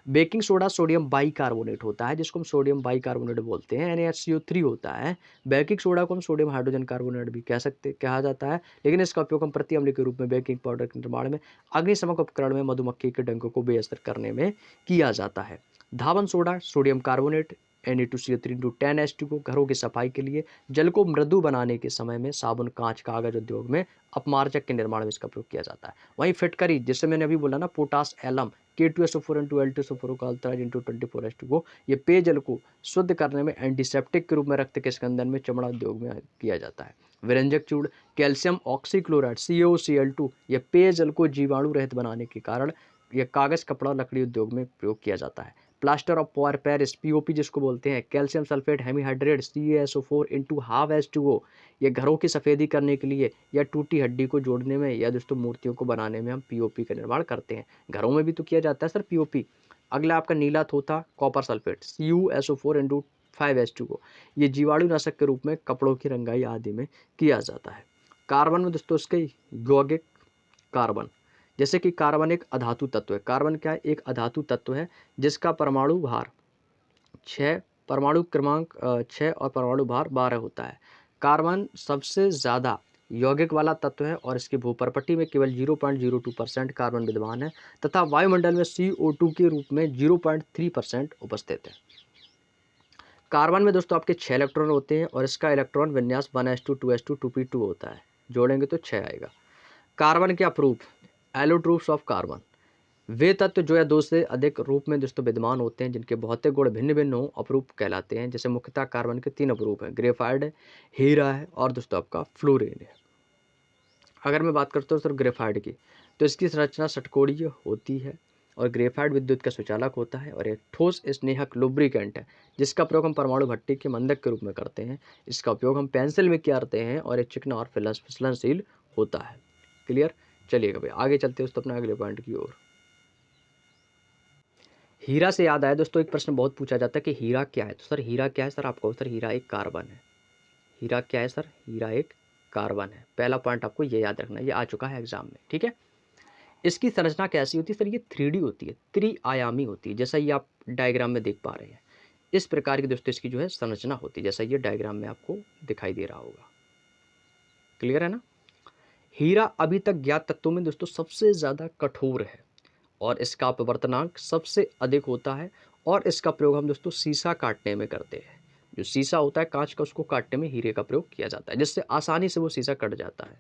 बेकिंग सोडा सोडियम बाइकार्बोनेट होता है, जिसको हम सोडियम बाइकार्बोनेट बोलते हैं, NaHCO3 होता है। बेकिंग सोडा को हम सोडियम हाइड्रोजन कार्बोनेट भी कहा जाता है, लेकिन इसका उपयोग हम प्रति अम्ल के रूप में बेकिंग पाउडर के निर्माण में, अग्निशमक उपकरण में मधुमक्खी के डंक को बेअसर करने में किया जाता है। धावन सोडा सोडियम कार्बोनेट Na2CO3 को घरों की सफाई के लिए, जल को मृदु बनाने के समय में, साबुन, कांच, कागज उद्योग में अपमार्जक के निर्माण में इसका प्रयोग किया जाता है। वहीं फिटकरी, जिससे मैंने अभी बोला ना, potash alum, K2SO4 into L2SO4 का अल्ट्राज इंटू 24H2O, ये पेयजल को शुद्ध करने में, एंटीसेप्टिक के रूप में, रक्त के स्कंदन में, चमड़ा उद्योग में किया जाता है। विरंजक चूर्ण, कैल्शियम ऑक्सीक्लोराइड CaOCl2, यह पेयजल को जीवाणु रहित बनाने के कारण यह कागज, कपड़ा, लकड़ी उद्योग में प्रयोग किया जाता है। प्लास्टर ऑफ पेरिस POP जिसको बोलते हैं, calcium sulphate hemihydrate CaSO4 into half H2O, ये घरों की सफ़ेदी करने के लिए या टूटी हड्डी को जोड़ने में या दोस्तों मूर्तियों को बनाने में हम POP का निर्माण करते हैं। घरों में भी तो किया जाता है सर POP। अगला आपका नीला थोथा, copper sulphate CuSO4 into 5H2O, ये जीवाणुनाशक के रूप में कपड़ों की रंगाई आदि में किया जाता है। कार्बन में दोस्तों इसके यौगिक कार्बन, जैसे कि कार्बन एक अधातु तत्व है। कार्बन क्या है? एक अधातु तत्व है जिसका परमाणु भार 6, परमाणु क्रमांक 6 और परमाणु भार 12 होता है। कार्बन सबसे ज़्यादा यौगिक वाला तत्व है और इसकी भूपर्पटी में केवल 0.02% कार्बन विद्यमान है तथा वायुमंडल में CO2 के रूप में 0.3% उपस्थित है। कार्बन में दोस्तों आपके 6 इलेक्ट्रॉन होते हैं और इसका इलेक्ट्रॉन विन्यास 1s2 2s2 2p2 होता है। जोड़ेंगे तो 6 आएगा। कार्बन के अपरूप, एलोट्रोप्स ऑफ कार्बन, वे तत्व जो या दो से अधिक रूप में दोस्तों विद्यमान होते हैं जिनके भौतिक गुण भिन्न भिन्न हो, अपरूप कहलाते हैं। जैसे मुख्यतः कार्बन के 3 अपरूप हैं, ग्रेफाइड है, हीरा है और दोस्तों आपका फ्लोरीन है। अगर मैं बात करता हूँ सर ग्रेफाइड की, तो इसकी संरचना षटकोणीय होती है और ग्रेफाइड विद्युत का सुचालक होता है और एक ठोस स्नेहक लुब्रिकेंट है जिसका प्रयोग हम परमाणु भट्टी के मंदक के रूप में करते हैं। इसका उपयोग हम पेंसिल में करते हैं और एक चिकना और फिसलनशील होता है। क्लियर? चलिएगा भाई आगे चलते हैं दोस्तों अपने अगले पॉइंट की ओर। हीरा से याद आया दोस्तों, एक प्रश्न बहुत पूछा जाता है कि हीरा क्या है। तो सर हीरा क्या है सर? आपको सर हीरा एक कार्बन है। हीरा क्या है सर? हीरा एक कार्बन है। पहला पॉइंट आपको ये याद रखना है, ये आ चुका है एग्जाम में। ठीक है, इसकी संरचना कैसी होती है सर? ये 3D होती है, त्रिआयामी होती है, जैसा ये आप डायग्राम में देख पा रहे हैं। इस प्रकार की दोस्तों इसकी जो है संरचना होती है, जैसा ये डायग्राम में आपको दिखाई दे रहा होगा। क्लियर है ना? हीरा अभी तक ज्ञात तत्वों में दोस्तों सबसे ज़्यादा कठोर है और इसका अपवर्तनांक सबसे अधिक होता है और इसका प्रयोग हम दोस्तों सीसा काटने में करते हैं। जो सीसा होता है कांच का, उसको काटने में हीरे का प्रयोग किया जाता है, जिससे आसानी से वो सीसा कट जाता है।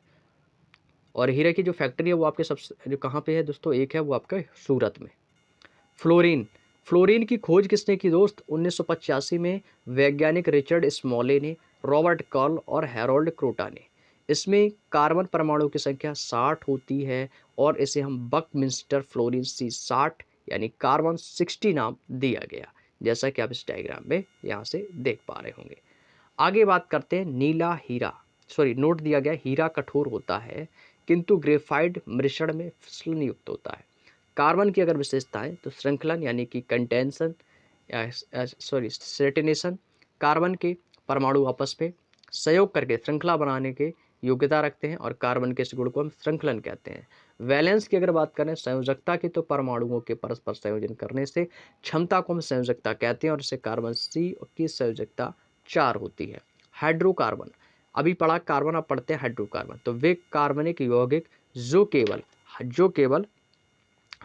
और हीरे की जो फैक्ट्री है वो आपके सबसे जो कहाँ पे है दोस्तों? एक है वो आपका सूरत में। फ्लोरीन, फ्लोरीन की खोज किसने की दोस्त? 1985 में वैज्ञानिक रिचर्ड स्मॉले ने, रॉबर्ट कर्ल और हैरोल्ड क्रोटा ने। इसमें कार्बन परमाणु की संख्या 60 होती है और इसे हम बकमिंस्टर फ्लोरीन C60 यानी कार्बन 60 नाम दिया गया, जैसा कि आप इस डायग्राम में यहाँ से देख पा रहे होंगे। आगे बात करते हैं नीला हीरा, नोट दिया गया हीरा कठोर होता है किंतु ग्रेफाइट मिश्रण में फिसलन युक्त होता है। कार्बन की अगर विशेषताएं तो श्रृंखलन यानी कि कंटेंशन सेटिनेशन, कार्बन के परमाणु आपस में सहयोग करके श्रृंखला बनाने के योग्यता रखते हैं और कार्बन के इस गुण को हम श्रृंखलन कहते हैं। वैलेंस की अगर बात करें संयोजकता की, तो परमाणुओं के परस्पर संयोजन करने से क्षमता को हम संयोजकता कहते हैं और इसे कार्बन C की संयोजकता 4 होती है। हाइड्रोकार्बन, अभी पढ़ा कार्बन, आप पढ़ते हैं हाइड्रोकार्बन, तो वे कार्बनिक यौगिक जो केवल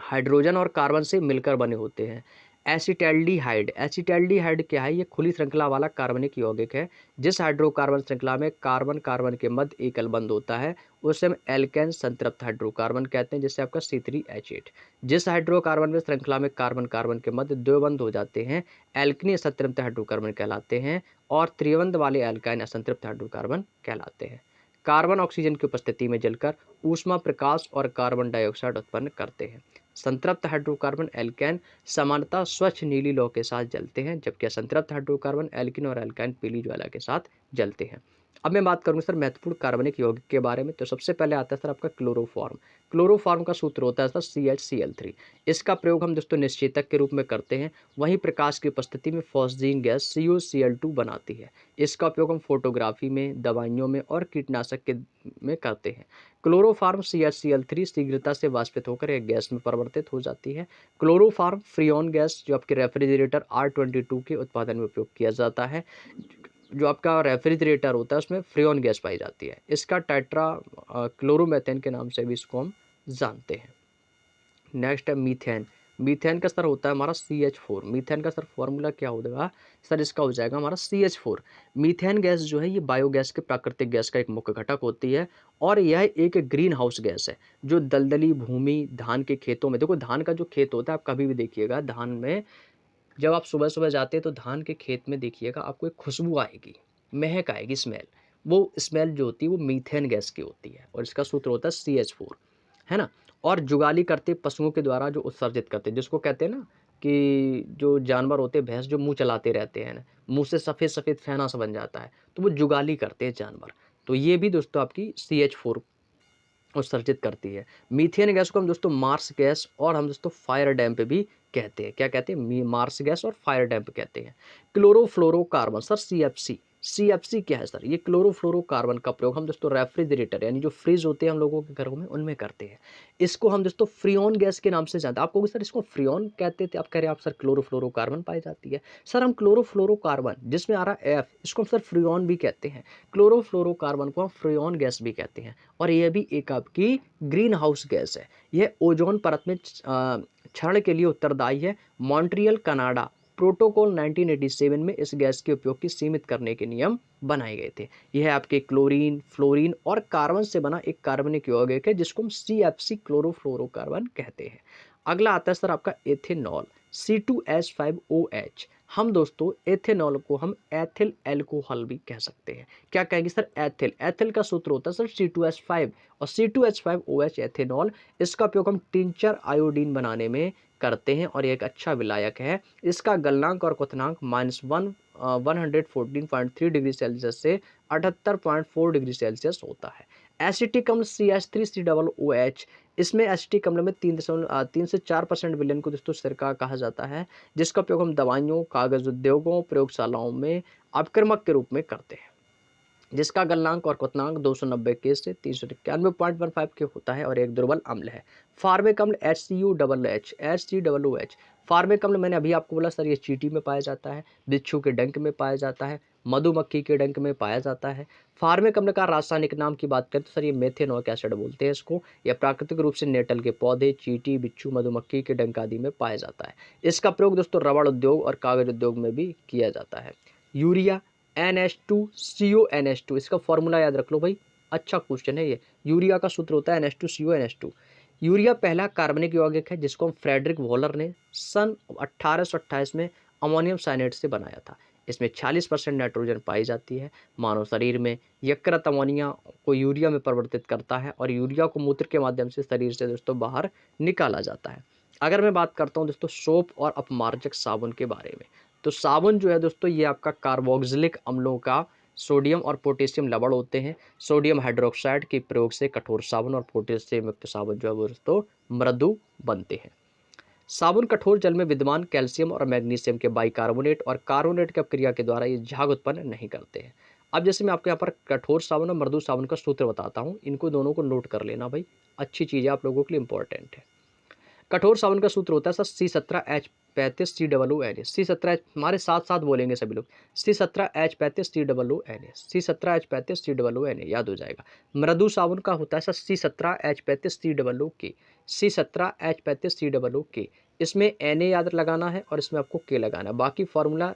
हाइड्रोजन और कार्बन से मिलकर बने होते हैं। एसिटैल्डिहाइड, एसिटैल्डिहाइड क्या है? ये खुली श्रृंखला वाला कार्बनिक यौगिक है। जिस हाइड्रोकार्बन श्रृंखला में कार्बन कार्बन के मध्य एकल बंध होता है उसे हम एल्केन संतृप्त हाइड्रोकार्बन कहते हैं, जैसे आपका C3H8। जिस हाइड्रोकार्बन में श्रृंखला में कार्बन कार्बन के मध्य द्वंद्व हो जाते हैं एल्कनी असंतृप्त हाइड्रोकार्बन कहलाते हैं, और त्रिबंध वाले एल्काइन असंतृप्त हाइड्रोकार्बन कहलाते हैं। कार्बन ऑक्सीजन की उपस्थिति में जलकर ऊष्मा प्रकाश और कार्बन डाइऑक्साइड उत्पन्न करते हैं। संतृप्त हाइड्रोकार्बन एल्केन सामान्यतः स्वच्छ नीली लौ के साथ जलते हैं, जबकि असंतृप्त हाइड्रोकार्बन एल्किन और एल्काइन पीली ज्वाला के साथ जलते हैं। अब मैं बात करूंगा सर महत्वपूर्ण कार्बनिक यौगिक के बारे में, तो सबसे पहले आता है सर आपका क्लोरोफॉर्म। क्लोरोफॉर्म का सूत्र होता है सर CH Cl3। इसका प्रयोग हम दोस्तों निश्चेतक के रूप में करते हैं। वहीं प्रकाश की उपस्थिति में फॉस्जीन गैस CuCl2 बनाती है। इसका उपयोग हम फोटोग्राफी में, दवाइयों में और कीटनाशक के में करते हैं। क्लोरोफॉर्म CH Cl3 शीघ्रता से वाष्पित होकर एक गैस में परिवर्तित हो जाती है। क्लोरोफॉर्म फ्रियोन गैस जो आपके रेफ्रिजरेटर R22 के उत्पादन में उपयोग किया जाता है। जो आपका रेफ्रिजरेटर होता है उसमें फ्रियोन गैस पाई जाती है। इसका टेट्रा क्लोरोमेथेन के नाम से भी इसको हम जानते हैं। नेक्स्ट है मीथेन। मीथेन का सर होता है हमारा CH4। मीथेन का सर फॉर्मूला क्या होगा सर? इसका हो जाएगा हमारा CH4। मीथेन गैस जो है ये बायोगैस के प्राकृतिक गैस का एक मुख्य घटक होती है, और यह एक ग्रीन हाउस गैस है जो दलदली भूमि, धान के खेतों में, देखो धान का जो खेत होता है आप कभी भी देखिएगा, धान में जब आप सुबह सुबह जाते हैं तो धान के खेत में देखिएगा आपको एक खुशबू आएगी, महक आएगी, स्मेल। वो स्मेल जो होती है वो मीथेन गैस की होती है, और इसका सूत्र होता है CH4, है ना। और जुगाली करते पशुओं के द्वारा जो उत्सर्जित करते हैं, जिसको कहते हैं ना कि जो जानवर होते हैं भैंस जो मुंह चलाते रहते हैं ना, मुंह से सफ़ेद सफ़ेद फैना सा बन जाता है, तो वो जुगाली करते हैं जानवर। तो ये भी दोस्तों आपकी CH4 उत्सर्जित करती है। मीथेन गैस को हम दोस्तों मार्स गैस और हम दोस्तों फायर डैम्प भी कहते हैं। क्या कहते हैं? मार्स गैस और फायर डैम्प कहते हैं। Chlorofluorocarbon sir CFC। CFC क्या है सर? ये क्लोरोफ्लोरोकार्बन का प्रयोग हम दोस्तों रेफ्रिजरेटर यानी जो फ्रिज होते हैं हम लोगों के घरों में उनमें करते हैं। इसको हम दोस्तों फ्रियोन गैस के नाम से जानते हैं। आप कहोगे सर इसको फ्रियोन कहते थे, आप कह रहे हैं आप सर क्लोरोफ्लोरोकार्बन पाई जाती है। सर हम क्लोरोफ्लोरोकार्बन जिसमें आ रहा है F, इसको हम सर फ्रियोन भी कहते हैं। क्लोरोफ्लोरोकार्बन को हम फ्रियोन गैस भी कहते हैं, और यह भी एक आपकी ग्रीन हाउस गैस है। यह ओजोन परत में क्षरण के लिए उत्तरदायी है। मॉन्ट्रियल कनाडा प्रोटोकॉल 1987 में इस गैस के उपयोग की सीमित करने के नियम बनाए गए थे। यह आपके क्लोरीन, फ्लोरीन और कार्बन से बना एक कार्बनिक यौगिक है जिसको हम CFC क्लोरोफ्लोरोकार्बन कहते हैं। अगला आता है सर आपका एथेनॉल C2H5OH। हम दोस्तों एथेनॉल को हम एथिल एल्कोहल भी कह सकते हैं। क्या कहेंगे सर? एथिल। एथिल का सूत्र होता है सर C2H5, और C2H5OH एथेनॉल। इसका उपयोग हम टिंचर आयोडीन बनाने में करते हैं, और ये एक अच्छा विलायक है। इसका गलनांक और क्वथनांक -114.3 डिग्री सेल्सियस से 78.4 डिग्री सेल्सियस होता है। एसिटिक अम्ल CH3COOH। इसमें एसिटिक अम्ल में 3 से 4% विलयन को दोस्तों सिरका कहा जाता है, जिसका उपयोग हम दवाइयों, कागज उद्योगों, प्रयोगशालाओं में अपक्रमक के रूप में करते हैं, जिसका गलनांक और क्वथनांक 290 के से 391.15 के होता है, और एक दुर्बल अम्ल है। फार्मिक अम्ल HCOOH। फार्मिक अम्ल मैंने अभी आपको बोला सर ये चींटी में पाया जाता है, बिच्छू के डंक में पाया जाता है, मधुमक्खी के डंक में पाया जाता है। फार्मिक अम्ल का रासायनिक नाम की बात करें तो सर ये मेथेनॉइक एसिड बोलते हैं इसको। यह प्राकृतिक रूप से नेटल के पौधे, चींटी, बिच्छू, मधुमक्खी के डंक आदि में पाया जाता है। इसका प्रयोग दोस्तों रबड़ उद्योग और कागज उद्योग में भी किया जाता है। Urea NH2CONH2। इसका फॉर्मूला याद रख लो भाई, अच्छा क्वेश्चन है ये। यूरिया का सूत्र होता है NH2CONH2। यूरिया पहला कार्बनिक यौगिक है जिसको हम फ्रेडरिक वॉलर ने सन 1828 में अमोनियम साइनेट से बनाया था। इसमें 46% नाइट्रोजन पाई जाती है। मानव शरीर में यकृत अमोनिया को यूरिया में परिवर्तित करता है, और यूरिया को मूत्र के माध्यम से शरीर से दोस्तों बाहर निकाला जाता है। अगर मैं बात करता हूँ दोस्तों सोप और अपमार्जक साबुन के बारे में, तो साबुन जो है दोस्तों ये आपका कार्बोक्सिलिक अम्लों का सोडियम और पोटेशियम लवण होते हैं। सोडियम हाइड्रोक्साइड के प्रयोग से कठोर साबुन और पोटेशियम युक्त साबुन जो है वो दोस्तों मृदु बनते हैं। साबुन कठोर जल में विद्यमान कैल्शियम और मैग्नीशियम के बाइकार्बोनेट और कार्बोनेट की अपक्रिया के द्वारा ये झाग उत्पन्न नहीं करते हैं। अब जैसे मैं आपको यहाँ पर कठोर साबुन और मृदु साबुन का सूत्र बताता हूँ, इनको दोनों को नोट कर लेना भाई, अच्छी चीज़ है, आप लोगों के लिए इंपॉर्टेंट है। कठोर साबुन का सूत्र होता है सर C17H35COONA। C17H हमारे साथ साथ बोलेंगे सभी लोग, C17H35COONA, C17H35COONA, याद हो जाएगा। मृदु साबुन का होता है सर C17H35COOK, C17H35COOK। इसमें Na याद लगाना है और इसमें आपको K लगाना है, बाकी फार्मूला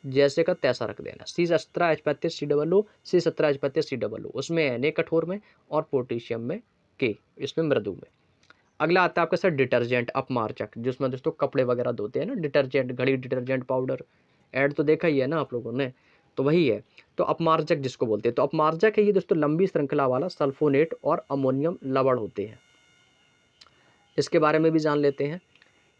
जैसे का तैसा रख देना। C17H35COO, C17H35COO, उसमें Na कठोर में और पोटेशियम में K, इसमें मृदु में। अगला आता है आपका सर डिटर्जेंट अपमार्जक, जिसमें दोस्तों कपड़े वगैरह धोते हैं ना, डिटर्जेंट, घड़ी डिटर्जेंट पाउडर, ऐड तो देखा ही है ना आप लोगों ने, तो वही है। तो अपमार्जक जिसको बोलते हैं, तो अपमार्जक है ये दोस्तों लंबी श्रृंखला वाला सल्फोनेट और अमोनियम लवण होते हैं, इसके बारे में भी जान लेते हैं।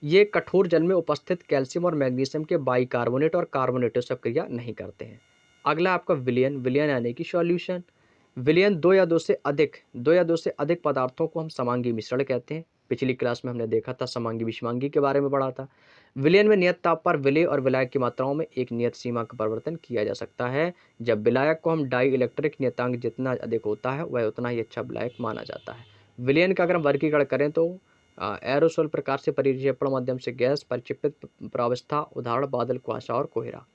ये कठोर जल में उपस्थित कैल्शियम और मैग्नीशियम के बाइकार्बोनेट और कार्बोनेटों से क्रिया नहीं करते हैं। अगला आपका विलयन, विलयन यानी कि सॉल्यूशन। विलयन दो या दो से अधिक पदार्थों को हम समांगी मिश्रण कहते हैं। पिछली क्लास में हमने देखा था समांगी विषमांगी के बारे में पढ़ा था। विलयन में नियत ताप पर विलय और विलायक की मात्राओं में एक नियत सीमा का परिवर्तन किया जा सकता है। जब विलायक को हम डाई इलेक्ट्रिक नियतांक जितना अधिक होता है वह उतना ही अच्छा विलायक माना जाता है। विलयन का अगर हम वर्गीकरण करें तो एरोसोल प्रकार से परिक्षेपण माध्यम से गैस, परिक्षेपित प्रावस्था, उदाहरण बादल, कुहासा और कोहरा।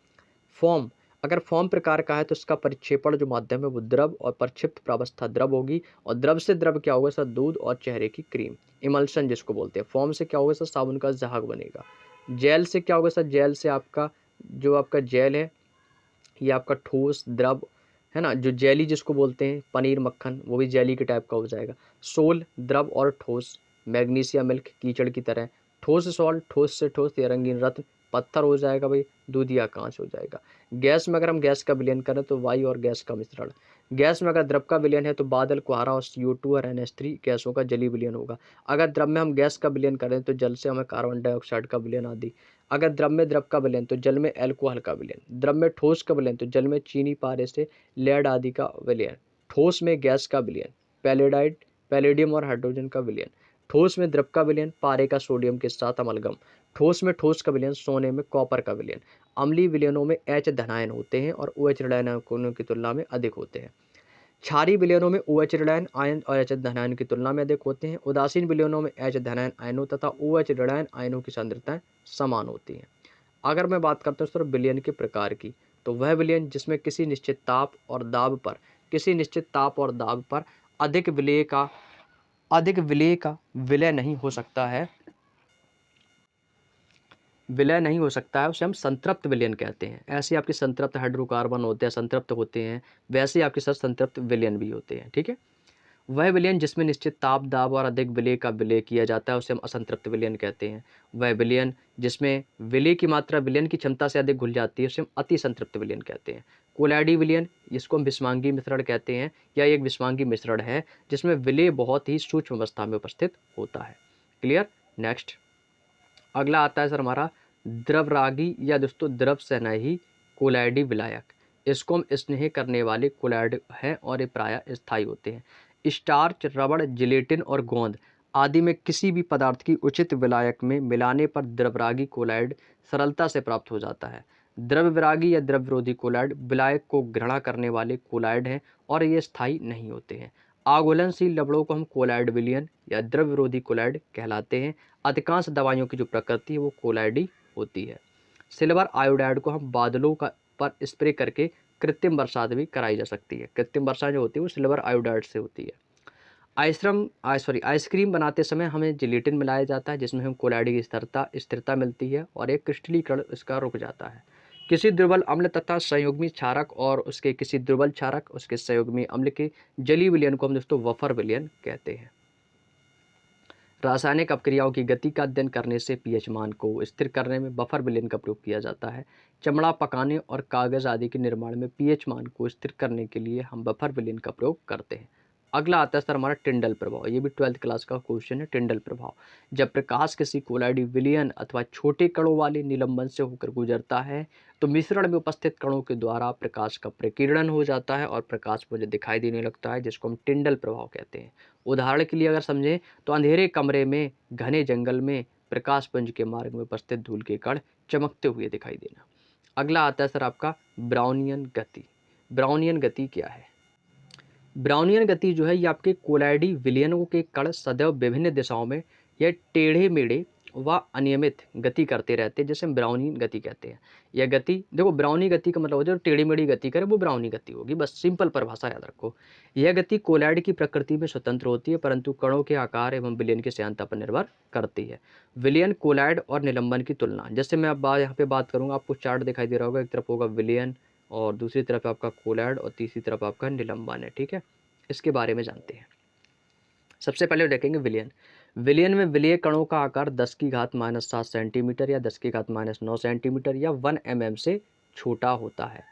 फॉर्म, अगर फॉर्म प्रकार का है तो इसका परिक्षेपण जो माध्यम है वो द्रव और परिक्षिप्त प्रावस्था द्रव होगी, और द्रव से द्रव क्या होगा सर, दूध और चेहरे की क्रीम, इमल्शन जिसको बोलते हैं। फॉर्म से क्या होगा सर, साबुन का जहाग बनेगा। जेल से क्या होगा सर, जेल से आपका जो आपका जेल है ये आपका ठोस द्रव है ना, जो जेली जिसको बोलते हैं, पनीर मक्खन, वो भी जेली के टाइप का हो जाएगा। सोल द्रव और ठोस, मैग्नीशिया मिल्क कीचड़ की तरह। ठोस सॉल्ट, ठोस से ठोस या रंगीन रत्न, पत्थर हो जाएगा भाई, दूध या कांच हो जाएगा। गैस में अगर हम गैस का विलयन करें तो वायु और गैस का मिश्रण। गैस में अगर द्रव का विलयन है तो बादल, कुहारा और CO2 और NH3 गैसों का जलीय विलयन होगा। अगर द्रव में हम गैस का विलयन करें तो जल से हमें कार्बन डाइऑक्साइड का विलयन आदि। अगर द्रव में द्रव का विलयन तो जल में एल्कोहल का विलयन। द्रव में ठोस का विलयन तो जल में चीनी, पारे से लेड आदि का विलयन। ठोस में गैस का विलयन, पैलेडाइड, पैलेडियम और हाइड्रोजन का विलयन। ठोस में द्रव का विलयन, पारे का सोडियम के साथ अमलगम। ठोस में ठोस का विलयन, सोने में कॉपर का विलयन। अम्लीय विलयनों में H धनायन होते हैं और OH ऋणायनों की तुलना में अधिक होते हैं। क्षारीय विलयनों में OH ऋणायन आयन और H धनायन की तुलना में अधिक होते हैं। उदासीन विलयनों में H धनायन आयनों तथा OH ऋणायन आयनों की सांद्रताएं समान होती हैं। अगर मैं बात करता हूँ सर विलयन के प्रकार की, तो वह विलयन जिसमें किसी निश्चित ताप और दाब पर अधिक विलय नहीं हो सकता है, उसे हम संतृप्त विलयन कहते हैं। ऐसे आपके संतृप्त हाइड्रोकार्बन होते हैं, संतृप्त होते हैं, वैसे आपके साथ संतृप्त विलयन भी होते हैं। ठीक है, वह विलयन जिसमें निश्चित ताप, दाब और अधिक विलय का विलय किया जाता है उसे हम असंतृप्त विलयन कहते हैं। वह विलयन जिसमें विलय की मात्रा विलयन की क्षमता से अधिक घुल जाती है उसे हम अति संतृप्त विलयन कहते हैं। कोलैडी विलयन, जिसको हम विषमांगी मिश्रण कहते हैं, या एक विषमांगी मिश्रण है जिसमें विलय बहुत ही सूक्ष्म अवस्था में उपस्थित होता है। क्लियर। नेक्स्ट अगला आता है सर हमारा द्रवरागी या दोस्तों द्रव स्नेही कोलैडी विलायक। इसको हम स्नेह करने वाले कोलैड हैं और ये प्रायः स्थायी होते हैं। स्टार्च, रबड़, जिलेटिन और गोंद आदि में किसी भी पदार्थ की उचित विलायक में मिलाने पर द्रवरागी कोलैड सरलता से प्राप्त हो जाता है। द्रव विरागी या द्रव विरोधी कोलैड विलायक को ग्रहण करने वाले कोलैड हैं और ये स्थायी नहीं होते हैं। आघूलनशील लवणों को हम कोलैड विलयन या द्रव विरोधी कोलैड कहलाते हैं। अधिकांश दवाइयों की जो प्रकृति है वो कोलैडी होती है। सिल्वर आयोडाइड को हम बादलों का पर स्प्रे करके कृत्रिम बरसात भी कराई जा सकती है। कृत्रिम वर्षा जो होती है वो सिल्वर आयोडाइड से होती है। आइसक्रीम बनाते समय हमें जिलेटिन मिलाया जाता है जिसमें हम कोलैडी की स्थिरता मिलती है और एक क्रिस्टलीकरण इसका रुक जाता है। किसी दुर्बल अम्ल तथा संयुग्मी क्षारक और उसके किसी दुर्बल क्षारक उसके संयुग्मी अम्ल के जलीय विलयन को हम दोस्तों वफर विलयन कहते हैं। रासायनिक अपक्रियाओं की गति का अध्ययन करने से पीएच मान को स्थिर करने में बफर विलयन का प्रयोग किया जाता है। चमड़ा पकाने और कागज आदि के निर्माण में पीएच मान को स्थिर करने के लिए हम बफर विलयन का प्रयोग करते हैं। अगला आता है सर हमारा टिंडल प्रभाव। ये भी 12th क्लास का क्वेश्चन है। टिंडल प्रभाव, जब प्रकाश किसी कोलॉइडी विलयन अथवा छोटे कणों वाले निलंबन से होकर गुजरता है तो मिश्रण में उपस्थित कणों के द्वारा प्रकाश का प्रकीर्णन हो जाता है और प्रकाश मुझे दिखाई देने लगता है, जिसको हम टिंडल प्रभाव कहते हैं। उदाहरण के लिए अगर समझें तो अंधेरे कमरे में, घने जंगल में प्रकाश पुंज के मार्ग में उपस्थित धूल के कण चमकते हुए दिखाई देना। अगला आता है सर आपका ब्राउनियन गति। ब्राउनियन गति क्या है? ब्राउनियन गति जो है ये आपके कोलॉइडी विलयनों के कण सदैव विभिन्न दिशाओं में या टेढ़े मेढ़े वह अनियमित गति करते रहते हैं, जिसे हम ब्राउनी गति कहते हैं। यह गति देखो, ब्राउनी गति का मतलब हो जो टेढ़ी-मेढ़ी गति करे वो ब्राउनी गति होगी, बस सिंपल परिभाषा याद रखो। यह गति कोलॉइड की प्रकृति में स्वतंत्र होती है, परंतु कणों के आकार एवं विलयन की श्यानता पर निर्भर करती है। विलयन, कोलॉइड और निलंबन की तुलना। जैसे मैं अब यहाँ पे बात करूँगा, आपको चार्ट दिखाई दे रहा होगा, एक तरफ होगा विलयन और दूसरी तरफ आपका कोलॉइड और तीसरी तरफ आपका निलंबन है, ठीक है। इसके बारे में जानते हैं। सबसे पहले देखेंगे विलयन। विलयन में विलेय कणों का आकार 10 की घात -7 सेंटीमीटर या 10 की घात -9 सेंटीमीटर या 1 mm से छोटा होता है।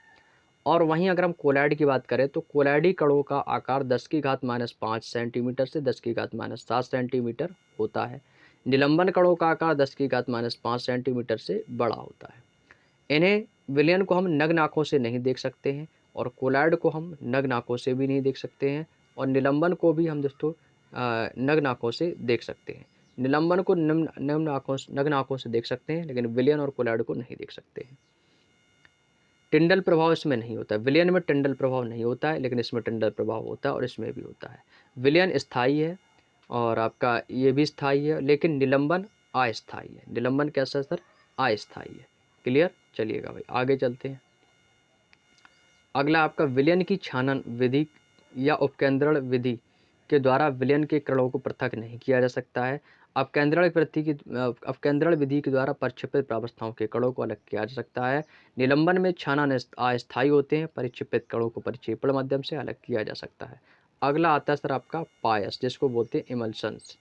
और वहीं अगर हम कोलॉइड की बात करें तो कोलॉइडी कणों का आकार 10 की घात -5 सेंटीमीटर से 10 की घात -7 सेंटीमीटर होता है। निलंबन कणों का आकार 10 की घात -5 सेंटीमीटर से बड़ा होता है। इन्हें विलयन को हम नग्न आँखों से नहीं देख सकते हैं और कोलॉइड को हम नग्न आँखों से भी नहीं देख सकते हैं और निलंबन को भी हम दोस्तों नग्न आँखों से देख सकते हैं। निलंबन को नग्न आँखों से देख सकते हैं, लेकिन विलयन और कोलॉइड को नहीं देख सकते हैं। टिंडल प्रभाव इसमें नहीं होता है। विलयन में टिंडल प्रभाव नहीं होता है, लेकिन इसमें टिंडल प्रभाव होता है और इसमें भी होता है। विलयन स्थायी है और आपका ये भी स्थायी है, लेकिन निलंबन अस्थायी है। निलंबन कैसा है सर? अस्थायी है। क्लियर? चलिएगा भाई आगे चलते हैं। अगला आपका विलयन की छानन विधि या उपकेंद्रण विधि के द्वारा विलयन के कणों को पृथक नहीं किया जा सकता है। अपकेंद्रण विधि के द्वारा प्रक्षेपित प्रावस्थाओं के कणों को अलग किया जा सकता है। निलंबन में छानन अस्थायी होते हैं, परिक्षेपित कणों को परिक्षेपण माध्यम से अलग किया जा सकता है। अगला आता है सर आपका पायस, जिसको बोलते हैं इमल्शंस।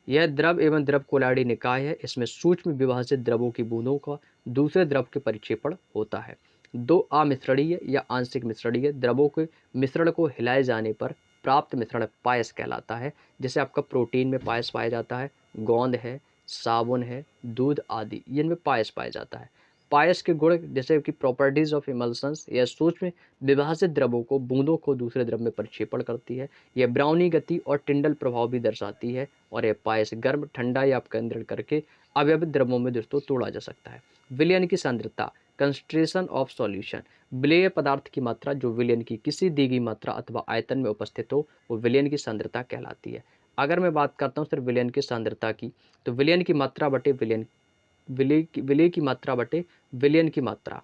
यह द्रव एवं द्रव कोलॉइडी निकाय है। इसमें सूक्ष्म विभाजित द्रवों की बूंदों का दूसरे द्रव के परिक्षेपण होता है। दो अमिश्रणीय या आंशिक मिश्रणीय द्रवों के मिश्रण को हिलाए जाने पर प्राप्त मिश्रण पायस कहलाता है। जैसे आपका प्रोटीन में पायस पाया जाता है, गोंद है, साबुन है, दूध आदि, इनमें पायस पाया जाता है। पायस के गुण जैसे कि प्रॉपर्टीज ऑफ इमल्शंस, यह सूक्ष्म विभाजित द्रवों को बूंदों को दूसरे द्रव में प्रक्षेपण करती है। यह ब्राउनी गति और टिंडल प्रभाव भी दर्शाती है और यह पायस गर्म, ठंडा या अपकेंद्रण करके अवयवित द्रवों में दोस्तों तोड़ा जा सकता है। विलयन की सांद्रता, कंसंट्रेशन ऑफ सॉल्यूशन। विलेय पदार्थ की मात्रा जो विलयन की किसी दी गई मात्रा अथवा आयतन में उपस्थित हो, वो विलयन की सांद्रता कहलाती है। अगर मैं बात करता हूँ सिर्फ विलयन की सांद्रता की, तो विलयन की मात्रा बटे विलेय की मात्रा बटे विलयन की मात्रा,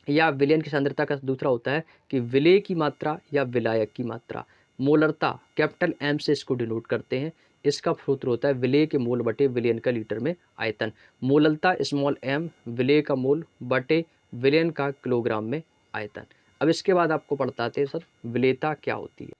या विलयन की सांद्रता का दूसरा होता है कि विलेय की मात्रा या विलायक की मात्रा। मोलरता कैपिटल एम से इसको डिनोट करते हैं। इसका सूत्र होता है विलेय के मोल बटे विलयन का लीटर में आयतन। मोललता स्मॉल एम, विलेय का मोल बटे विलयन का किलोग्राम में आयतन। अब इसके बाद आपको पढ़ताते हैं सर विलेयता क्या होती है।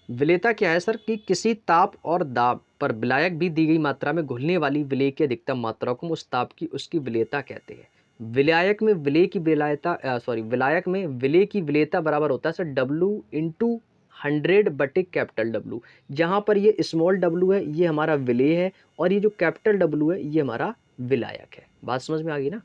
विलेयता क्या है सर? कि किसी ताप और दाब पर विलायक भी दी गई मात्रा में घुलने वाली विलेय की अधिकतम मात्रा को उस ताप की उसकी विलेयता कहते हैं। विलायक में विलेय की विलायक में विलेय की विलेयता बराबर होता है सर W/100 बटे कैपिटल W। जहां पर ये स्मॉल w है ये हमारा विलेय है और ये जो कैपिटल W है ये हमारा विलायक है। बात समझ में आ गई ना?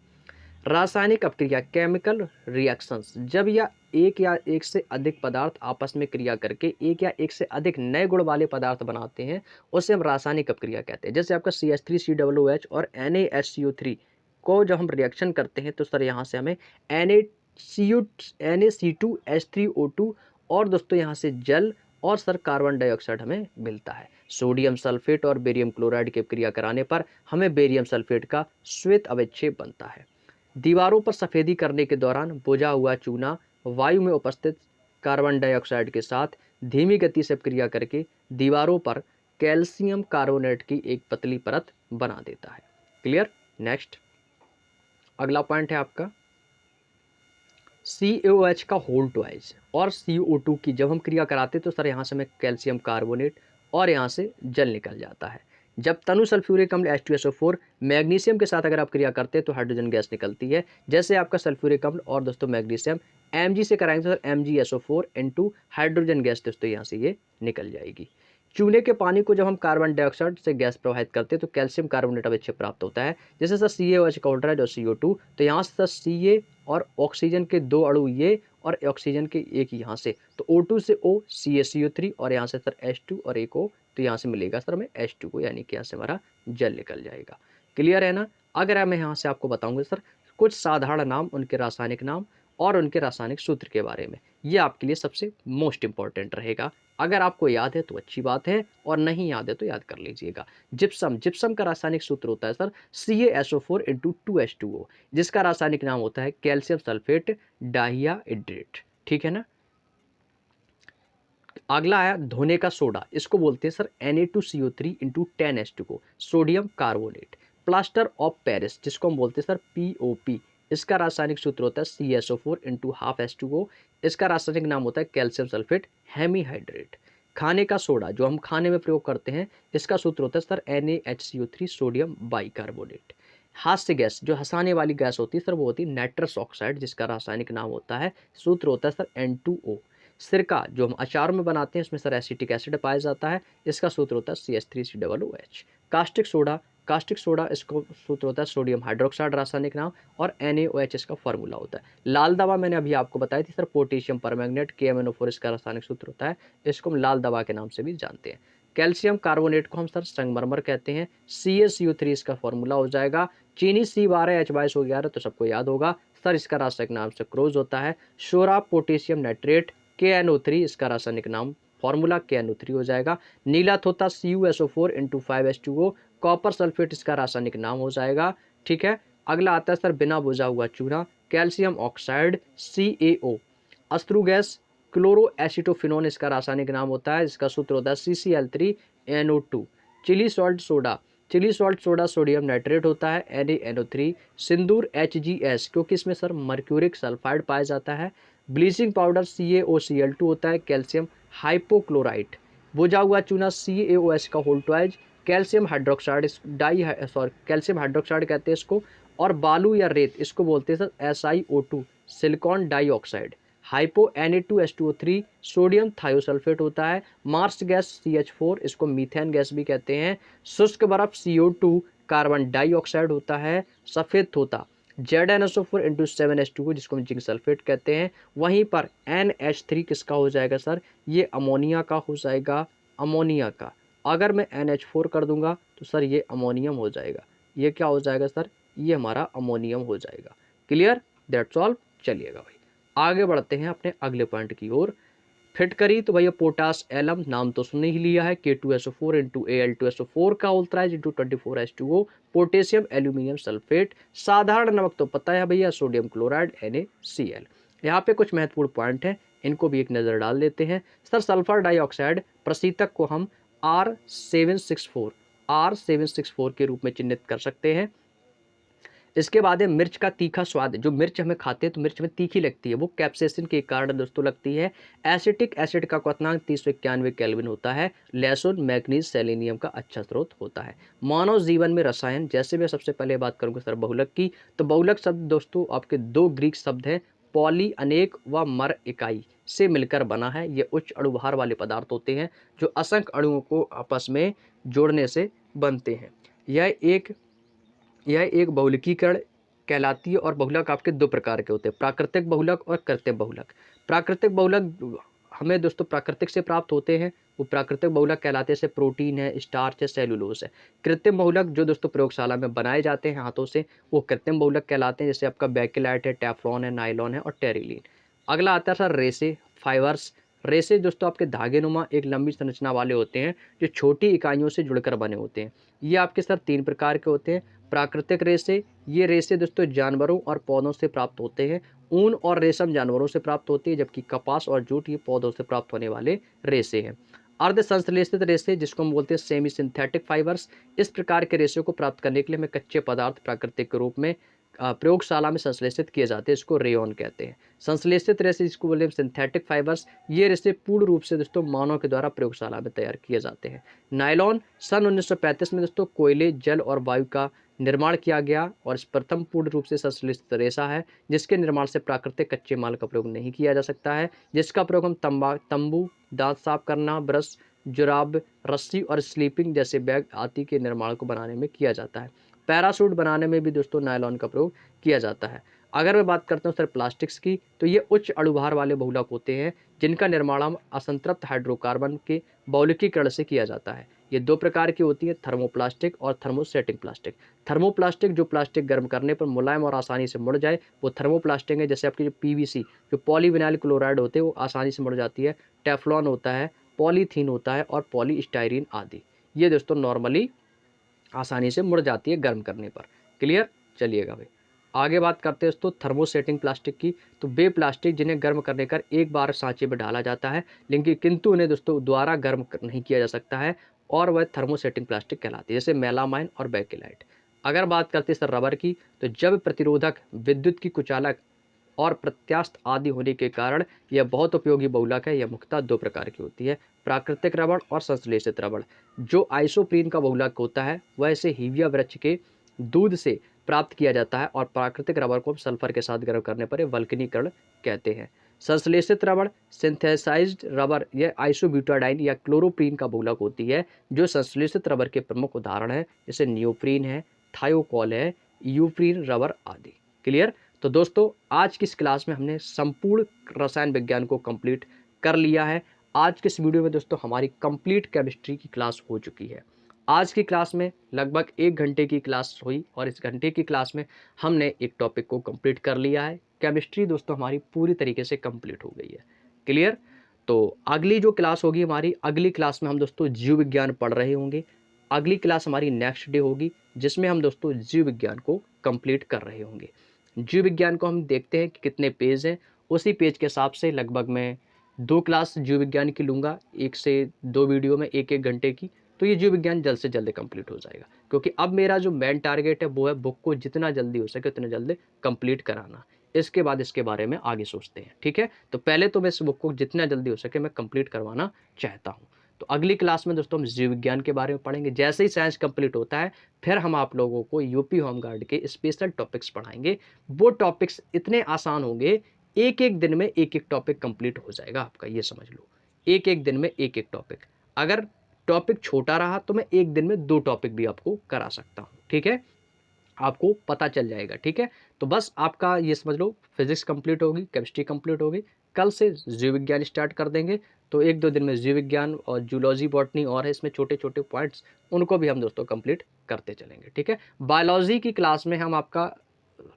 रासायनिक अपक्रिया, केमिकल रिएक्शंस, जब एक या एक से अधिक पदार्थ आपस में क्रिया करके एक या एक से अधिक नए गुण वाले पदार्थ बनाते हैं, उसे हम रासायनिक अपक्रिया कहते हैं। जैसे आपका CH3COOH और NaHCO3 को जब हम रिएक्शन करते हैं तो सर यहाँ से हमें NaC2H3O2 और दोस्तों यहाँ से जल और सर कार्बन डाइऑक्साइड हमें मिलता है। सोडियम सल्फेट और बेरियम क्लोराइड की क्रिया कराने पर हमें बेरियम सल्फेट का श्वेत अवक्षेप बनता है। दीवारों पर सफेदी करने के दौरान बुझा हुआ चूना वायु में उपस्थित कार्बन डाइऑक्साइड के साथ धीमी गति से क्रिया करके दीवारों पर कैल्शियम कार्बोनेट की एक पतली परत बना देता है। क्लियर? नेक्स्ट अगला पॉइंट है आपका CaOH का होल ट्वाइस और CO2 की जब हम क्रिया कराते तो सर यहाँ से हमें कैल्शियम कार्बोनेट और यहाँ से जल निकल जाता है। जब तनु सल्फ्यूरिक अम्ल H2SO4 मैग्नीशियम के साथ अगर आप क्रिया करते हैं तो हाइड्रोजन गैस निकलती है। जैसे आपका सल्फ्यूरिक अम्ल और दोस्तों मैग्नीशियम Mg से कराएंगे तो MgSO4 इनटू हाइड्रोजन गैस दोस्तों यहाँ से ये निकल जाएगी। चूल्हे के पानी को जब हम कार्बन डाइऑक्साइड से गैस प्रवाहित करते हैं तो कैल्शियम कार्बोनेट अवक्षेप प्राप्त होता है। जैसे सर CaOH का होल्डर है जो CO2, तो यहाँ से सर Ca और ऑक्सीजन के दो अणु ये और ऑक्सीजन के एक यहाँ से, तो O2 से O CaCO3 और यहाँ से सर H2 और एक O, तो यहाँ से मिलेगा सर हमें H2 को, यानी कि यहाँ से हमारा जल निकल जाएगा। क्लियर है ना? अगर मैं यहाँ से आपको बताऊंगा सर कुछ साधारण नाम, उनके रासायनिक नाम और उनके रासायनिक सूत्र के बारे में, ये आपके लिए सबसे मोस्ट इंपॉर्टेंट रहेगा अगर आपको याद है तो अच्छी बात है, और नहीं याद है तो याद कर लीजिएगा। जिप्सम, जिप्सम का रासायनिक सूत्र होता है सर CaSO4 इंटू 2H2O, जिसका रासायनिक नाम होता है कैल्शियम सल्फेट डाइहाइड्रेट। ठीक है ना। अगला आया धोने का सोडा, इसको बोलते हैं sir Na2CO3 into 10H2O, sodium carbonate. Plaster of Paris, जिसको हम बोलते हैं सर POP, इसका रासायनिक सूत्र होता है CaSO4 इंटू हाफ H2O, इसका रासायनिक नाम होता है कैल्शियम सल्फेट हेमीहाइड्रेट। खाने का सोडा, जो हम खाने में प्रयोग करते हैं, इसका सूत्र होता है सर NaHCO3 सोडियम बाइकार्बोनेट। हास्य गैस, जो हंसाने वाली गैस होती है सर, वो होती है नाइट्रस ऑक्साइड, जिसका रासायनिक नाम होता है, सूत्र होता है सर N2O। सिरका, जो हम अचार में बनाते हैं, इसमें सर एसिटिक एसिड पाया जाता है, इसका सूत्र होता है CH3COOH। Caustic soda, caustic soda, इसको सूत्र होता है सोडियम हाइड्रोक्साइड, रासायनिक नाम, और NaOH इसका फॉर्मूला होता है। लाल दवा मैंने अभी आपको बताई थी सर पोटेशियम परमैंगनेट, KMnO4 इसका रासायनिक सूत्र होता है, इसको हम लाल दवा के नाम से भी जानते हैं। कैल्शियम कार्बोनेट को हम सर संगमरमर कहते हैं, CaCO3 इसका फॉर्मूला हो जाएगा। चीनी C12H22O11 तो सबको याद होगा सर, इसका रासायनिक नाम से क्रोज होता है। सोरा पोटेशियम नाइट्रेट KNO3, इसका रासायनिक नाम फॉर्मूला KNO3 हो जाएगा। नीला थोथा CuSO4 into 5H2O, copper sulphate इसका रासायनिक नाम हो जाएगा। ठीक है। अगला आता है सर बिना बुझा हुआ चूना, कैल्शियम ऑक्साइड CaO। अश्रु गैस क्लोरो एसिटोफिनोन, इसका रासायनिक नाम होता है, इसका सूत्र होता है CCl3NO2। Chile salt soda, Chile salt soda sodium nitrate होता है NaNO3। सिंदूर HGS, क्योंकि इसमें सर मर्क्यूरिक सल्फाइड पाया जाता है। ब्लीचिंग पाउडर CaOCl2 होता है, कैल्शियम हाइपोक्लोराइट। बुझा हुआ चूना CaOH का whole twice, calcium hydroxide calcium hydroxide कहते हैं इसको। और बालू या रेत, इसको बोलते हैं sir SiO2 silicon dioxide. Hypo Na2H2O3 sodium thiosulphate होता है। मार्स गैस CH4, इसको मीथेन गैस भी कहते हैं। शुष्क बर्फ CO2 कार्बन डाइऑक्साइड होता है। सफ़ेद तोता ZnSO4 इंटू 7H2O, जिसको हम जिंक सल्फेट कहते हैं। वहीं पर NH3 किसका हो जाएगा सर, ये अमोनिया का हो जाएगा, अमोनिया का। अगर मैं NH4 कर दूंगा तो सर ये अमोनियम हो जाएगा, ये क्या हो जाएगा सर, ये हमारा अमोनियम हो जाएगा। Clear, that's all. चलिएगा भाई आगे बढ़ते हैं अपने अगले पॉइंट की ओर। फिटकरी तो भैया पोटास एलम, नाम तो सुन ही लिया है, K2SO4 इंटू Al2SO4 का उल्ट्राइज into 24H2O। Potassium aluminium sulphate. साधारण नमक तो पता है भैया सोडियम क्लोराइड NaCl। यहाँ पे कुछ महत्वपूर्ण पॉइंट हैं, इनको भी एक नज़र डाल लेते हैं। सर सल्फर डाइऑक्साइड प्रशीतक को हम R764 के रूप में चिन्हित कर सकते हैं। इसके बाद है मिर्च का तीखा स्वाद, जो मिर्च हमें खाते हैं तो मिर्च में तीखी लगती है, वो कैप्सेसिन के कारण दोस्तों लगती है। एसिटिक एसिड का क्वथनांक 391 केल्विन होता है। लहसुन मैग्नीज सेलेनियम का अच्छा स्रोत होता है। मानव जीवन में रसायन, जैसे मैं सबसे पहले बात करूंगा सर बहुलक की, तो बहुलक शब्द दोस्तों आपके दो ग्रीक शब्द हैं, पॉली अनेक व मर इकाई से मिलकर बना है। ये उच्च अणुभार वाले पदार्थ होते हैं जो असंख्य अणुओं को आपस में जोड़ने से बनते हैं। यह एक बहुलकीकरण कहलाती है। और बहुलक आपके दो प्रकार के होते हैं, प्राकृतिक बहुलक और कृत्रिम बहुलक। प्राकृतिक बहुलक हमें दोस्तों प्राकृतिक से प्राप्त होते हैं, वो प्राकृतिक बहुलक कहलाते हैं, जैसे प्रोटीन है, स्टार्च है, सेलुलोज है। कृत्रिम बहुलक जो दोस्तों प्रयोगशाला में बनाए जाते हैं हाथों से, वो कृत्रिम बहुलक कहलाते हैं, जैसे आपका बेकेलाइट है, टेफ्लॉन है, नायलॉन है और टेरिलीन। अगला आता है सर रेसे फाइबर्स। रेसे दोस्तों आपके धागे नुमा एक लंबी संरचना वाले होते हैं, जो छोटी इकाइयों से जुड़कर बने होते हैं। ये आपके सर तीन प्रकार के होते हैं। प्राकृतिक रेसे, ये रेसे दोस्तों जानवरों और पौधों से प्राप्त होते हैं। ऊन और रेशम जानवरों से प्राप्त होती है, जबकि कपास और जूट ये पौधों से प्राप्त होने वाले रेसे हैं। अर्ध संश्लेषित रेसे, जिसको हम बोलते हैं सेमी सिंथेटिक फाइबर्स, इस प्रकार के रेसे को प्राप्त करने के लिए हमें कच्चे पदार्थ प्राकृतिक के रूप में प्रयोगशाला में संश्लेषित किए जाते हैं, इसको रेयन कहते हैं। संश्लेषित रेसे, जिसको बोलते हैं सिंथेटिक फाइबर्स, ये रेसे पूर्ण रूप से दोस्तों मानव के द्वारा प्रयोगशाला में तैयार किए जाते हैं। नायलॉन सन 1935 में दोस्तों कोयले, जल और वायु का निर्माण किया गया, और इस प्रथम पूर्ण रूप से संश्लेषित रेशा है, जिसके निर्माण से प्राकृतिक कच्चे माल का प्रयोग नहीं किया जा सकता है, जिसका प्रयोग हम तंबू, दांत साफ करना, ब्रश, जुराब, रस्सी और स्लीपिंग जैसे बैग आदि के निर्माण को बनाने में किया जाता है। पैरासूट बनाने में भी दोस्तों नायलॉन का प्रयोग किया जाता है। अगर मैं बात करता हूँ सर प्लास्टिक्स की, तो ये उच्च अणुभार वाले बहुलक होते हैं, जिनका निर्माण हम असंतृप्त हाइड्रोकार्बन के बहुलकीकरण से किया जाता है। ये दो प्रकार की होती है, थर्मोप्लास्टिक और थर्मोस्टेटिक प्लास्टिक। थर्मोप्लास्टिक जो प्लास्टिक गर्म करने पर मुलायम और आसानी से मुड़ जाए, वो थर्मोप्लास्टिक है। जैसे आपकी जो PVC जो पॉलीविनाइल क्लोराइड होते हैं, वो आसानी से मुड़ जाती है। टेफ्लॉन होता है, पॉलीथीन होता है और पॉलीस्टाइरीन आदि। ये दोस्तों नॉर्मली आसानी से मुड़ जाती है गर्म करने पर। क्लियर? चलिएगा भाई, आगे बात करते हैं दोस्तों थर्मोसेटिंग प्लास्टिक की। तो वे प्लास्टिक जिन्हें गर्म करने कर एक बार सांचे में डाला जाता है, लेकिन किंतु उन्हें दोस्तों दोबारा गर्म नहीं किया जा सकता है, और वह थर्मोसेटिंग प्लास्टिक कहलाती है, जैसे मेलामाइन और बेकेलाइट। अगर बात करते हैं सर रबर की, तो जब प्रतिरोधक, विद्युत की कुचालक और प्रत्यास्थ आदि होने के कारण यह बहुत उपयोगी बहुलक है। यह मुख्यतः दो प्रकार की होती है, प्राकृतिक रबड़ और संश्लेषित रबड़। जो आइसोप्रीन का बहुलक होता है वह इसे हीविया वृक्ष के दूध से प्राप्त किया जाता है, और प्राकृतिक रबड़ को सल्फर के साथ गर्म करने पर वल्कनीकरण कहते हैं। संश्लेषित रबड़, सिंथेसाइज्ड रबर, यह आइसोब्यूटाडाइन या क्लोरोप्रीन का बहुलक होती है, जो संश्लेषित रबर के प्रमुख उदाहरण है, जैसे नियोप्रीन है, थायोकॉल है, यूप्रीन रबर आदि। क्लियर? तो दोस्तों आज की इस क्लास में हमने संपूर्ण रसायन विज्ञान को कंप्लीट कर लिया है। आज के इस वीडियो में दोस्तों हमारी कंप्लीट केमिस्ट्री की क्लास हो चुकी है। आज की क्लास में लगभग 1 घंटे की क्लास हुई, और इस घंटे की क्लास में हमने एक टॉपिक को कंप्लीट कर लिया है। केमिस्ट्री दोस्तों हमारी पूरी तरीके से कंप्लीट हो गई है। क्लियर? तो अगली जो क्लास होगी हमारी, अगली क्लास में हम दोस्तों जीव विज्ञान पढ़ रहे होंगे। अगली क्लास हमारी नेक्स्ट डे होगी, जिसमें हम दोस्तों जीव विज्ञान को कंप्लीट कर रहे होंगे। जीव विज्ञान को हम देखते हैं कि कितने पेज हैं, उसी पेज के हिसाब से लगभग मैं 2 क्लास जीव विज्ञान की लूँगा, 1 से 2 वीडियो में 1-1 घंटे की। तो ये जीव विज्ञान जल्द से जल्द कंप्लीट हो जाएगा, क्योंकि अब मेरा जो मेन टारगेट है वो है बुक को जितना जल्दी हो सके उतना जल्दी कंप्लीट कराना। इसके बाद इसके बारे में आगे सोचते हैं, ठीक है? तो पहले तो मैं इस बुक को जितना जल्दी हो सके मैं कंप्लीट करवाना चाहता हूँ। तो अगली क्लास में दोस्तों हम जीव विज्ञान के बारे में पढ़ेंगे। जैसे ही साइंस कंप्लीट होता है, फिर हम आप लोगों को यूपी होमगार्ड के स्पेशल टॉपिक्स पढ़ाएंगे। वो टॉपिक्स इतने आसान होंगे, एक-एक दिन में एक-एक टॉपिक कंप्लीट हो जाएगा आपका, ये समझ लो। एक-एक दिन में एक-एक टॉपिक। अगर टॉपिक छोटा रहा तो मैं एक दिन में 2 टॉपिक भी आपको करा सकता हूँ, ठीक है? आपको पता चल जाएगा, ठीक है? तो बस आपका ये समझ लो, फिजिक्स कंप्लीट होगी, केमिस्ट्री कंप्लीट होगी, कल से जीव विज्ञान स्टार्ट कर देंगे। तो 1-2 दिन में जीव विज्ञान और जूलॉजी, बॉटनी और है इसमें छोटे-छोटे पॉइंट्स, उनको भी हम दोस्तों कंप्लीट करते चलेंगे, ठीक है? बायोलॉजी की क्लास में हम आपका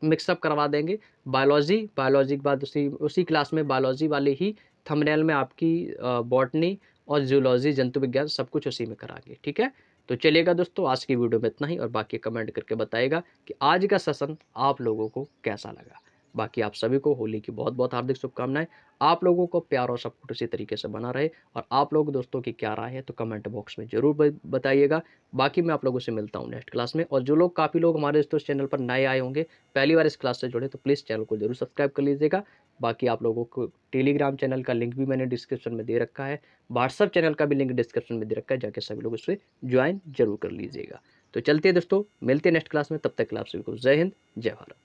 मिक्सअप करवा देंगे। बायोलॉजी के बाद उसी उसी क्लास में बायोलॉजी वाले ही थंबनेल में आपकी बॉटनी और जूलॉजी, जंतु विज्ञान, सब कुछ उसी में कराएंगे, ठीक है? तो चलिएगा दोस्तों, आज की वीडियो में इतना ही, और बाकी कमेंट करके बताइएगा कि आज का सेशन आप लोगों को कैसा लगा। बाकी आप सभी को होली की बहुत बहुत हार्दिक शुभकामनाएं। आप लोगों को प्यार और सपोर्ट इसी तरीके से बना रहे, और आप लोग दोस्तों की क्या राय है तो कमेंट बॉक्स में जरूर बताइएगा। बाकी मैं आप लोगों से मिलता हूँ नेक्स्ट क्लास में। और जो लोग, काफ़ी लोग हमारे दोस्तों इस चैनल पर नए आए होंगे, पहली बार इस क्लास से जुड़े, तो प्लीज़ चैनल को जरूर सब्सक्राइब कर लीजिएगा। बाकी आप लोगों को टेलीग्राम चैनल का लिंक भी मैंने डिस्क्रिप्शन में दे रखा है, व्हाट्सअप चैनल का भी लिंक डिस्क्रिप्शन में दे रखा है, जाके सभी लोग उससे ज्वाइन जरूर कर लीजिएगा। तो चलते हैं दोस्तों, मिलते हैं नेक्स्ट क्लास में, तब तक के लिए आप सभी को जय हिंद, जय भारत।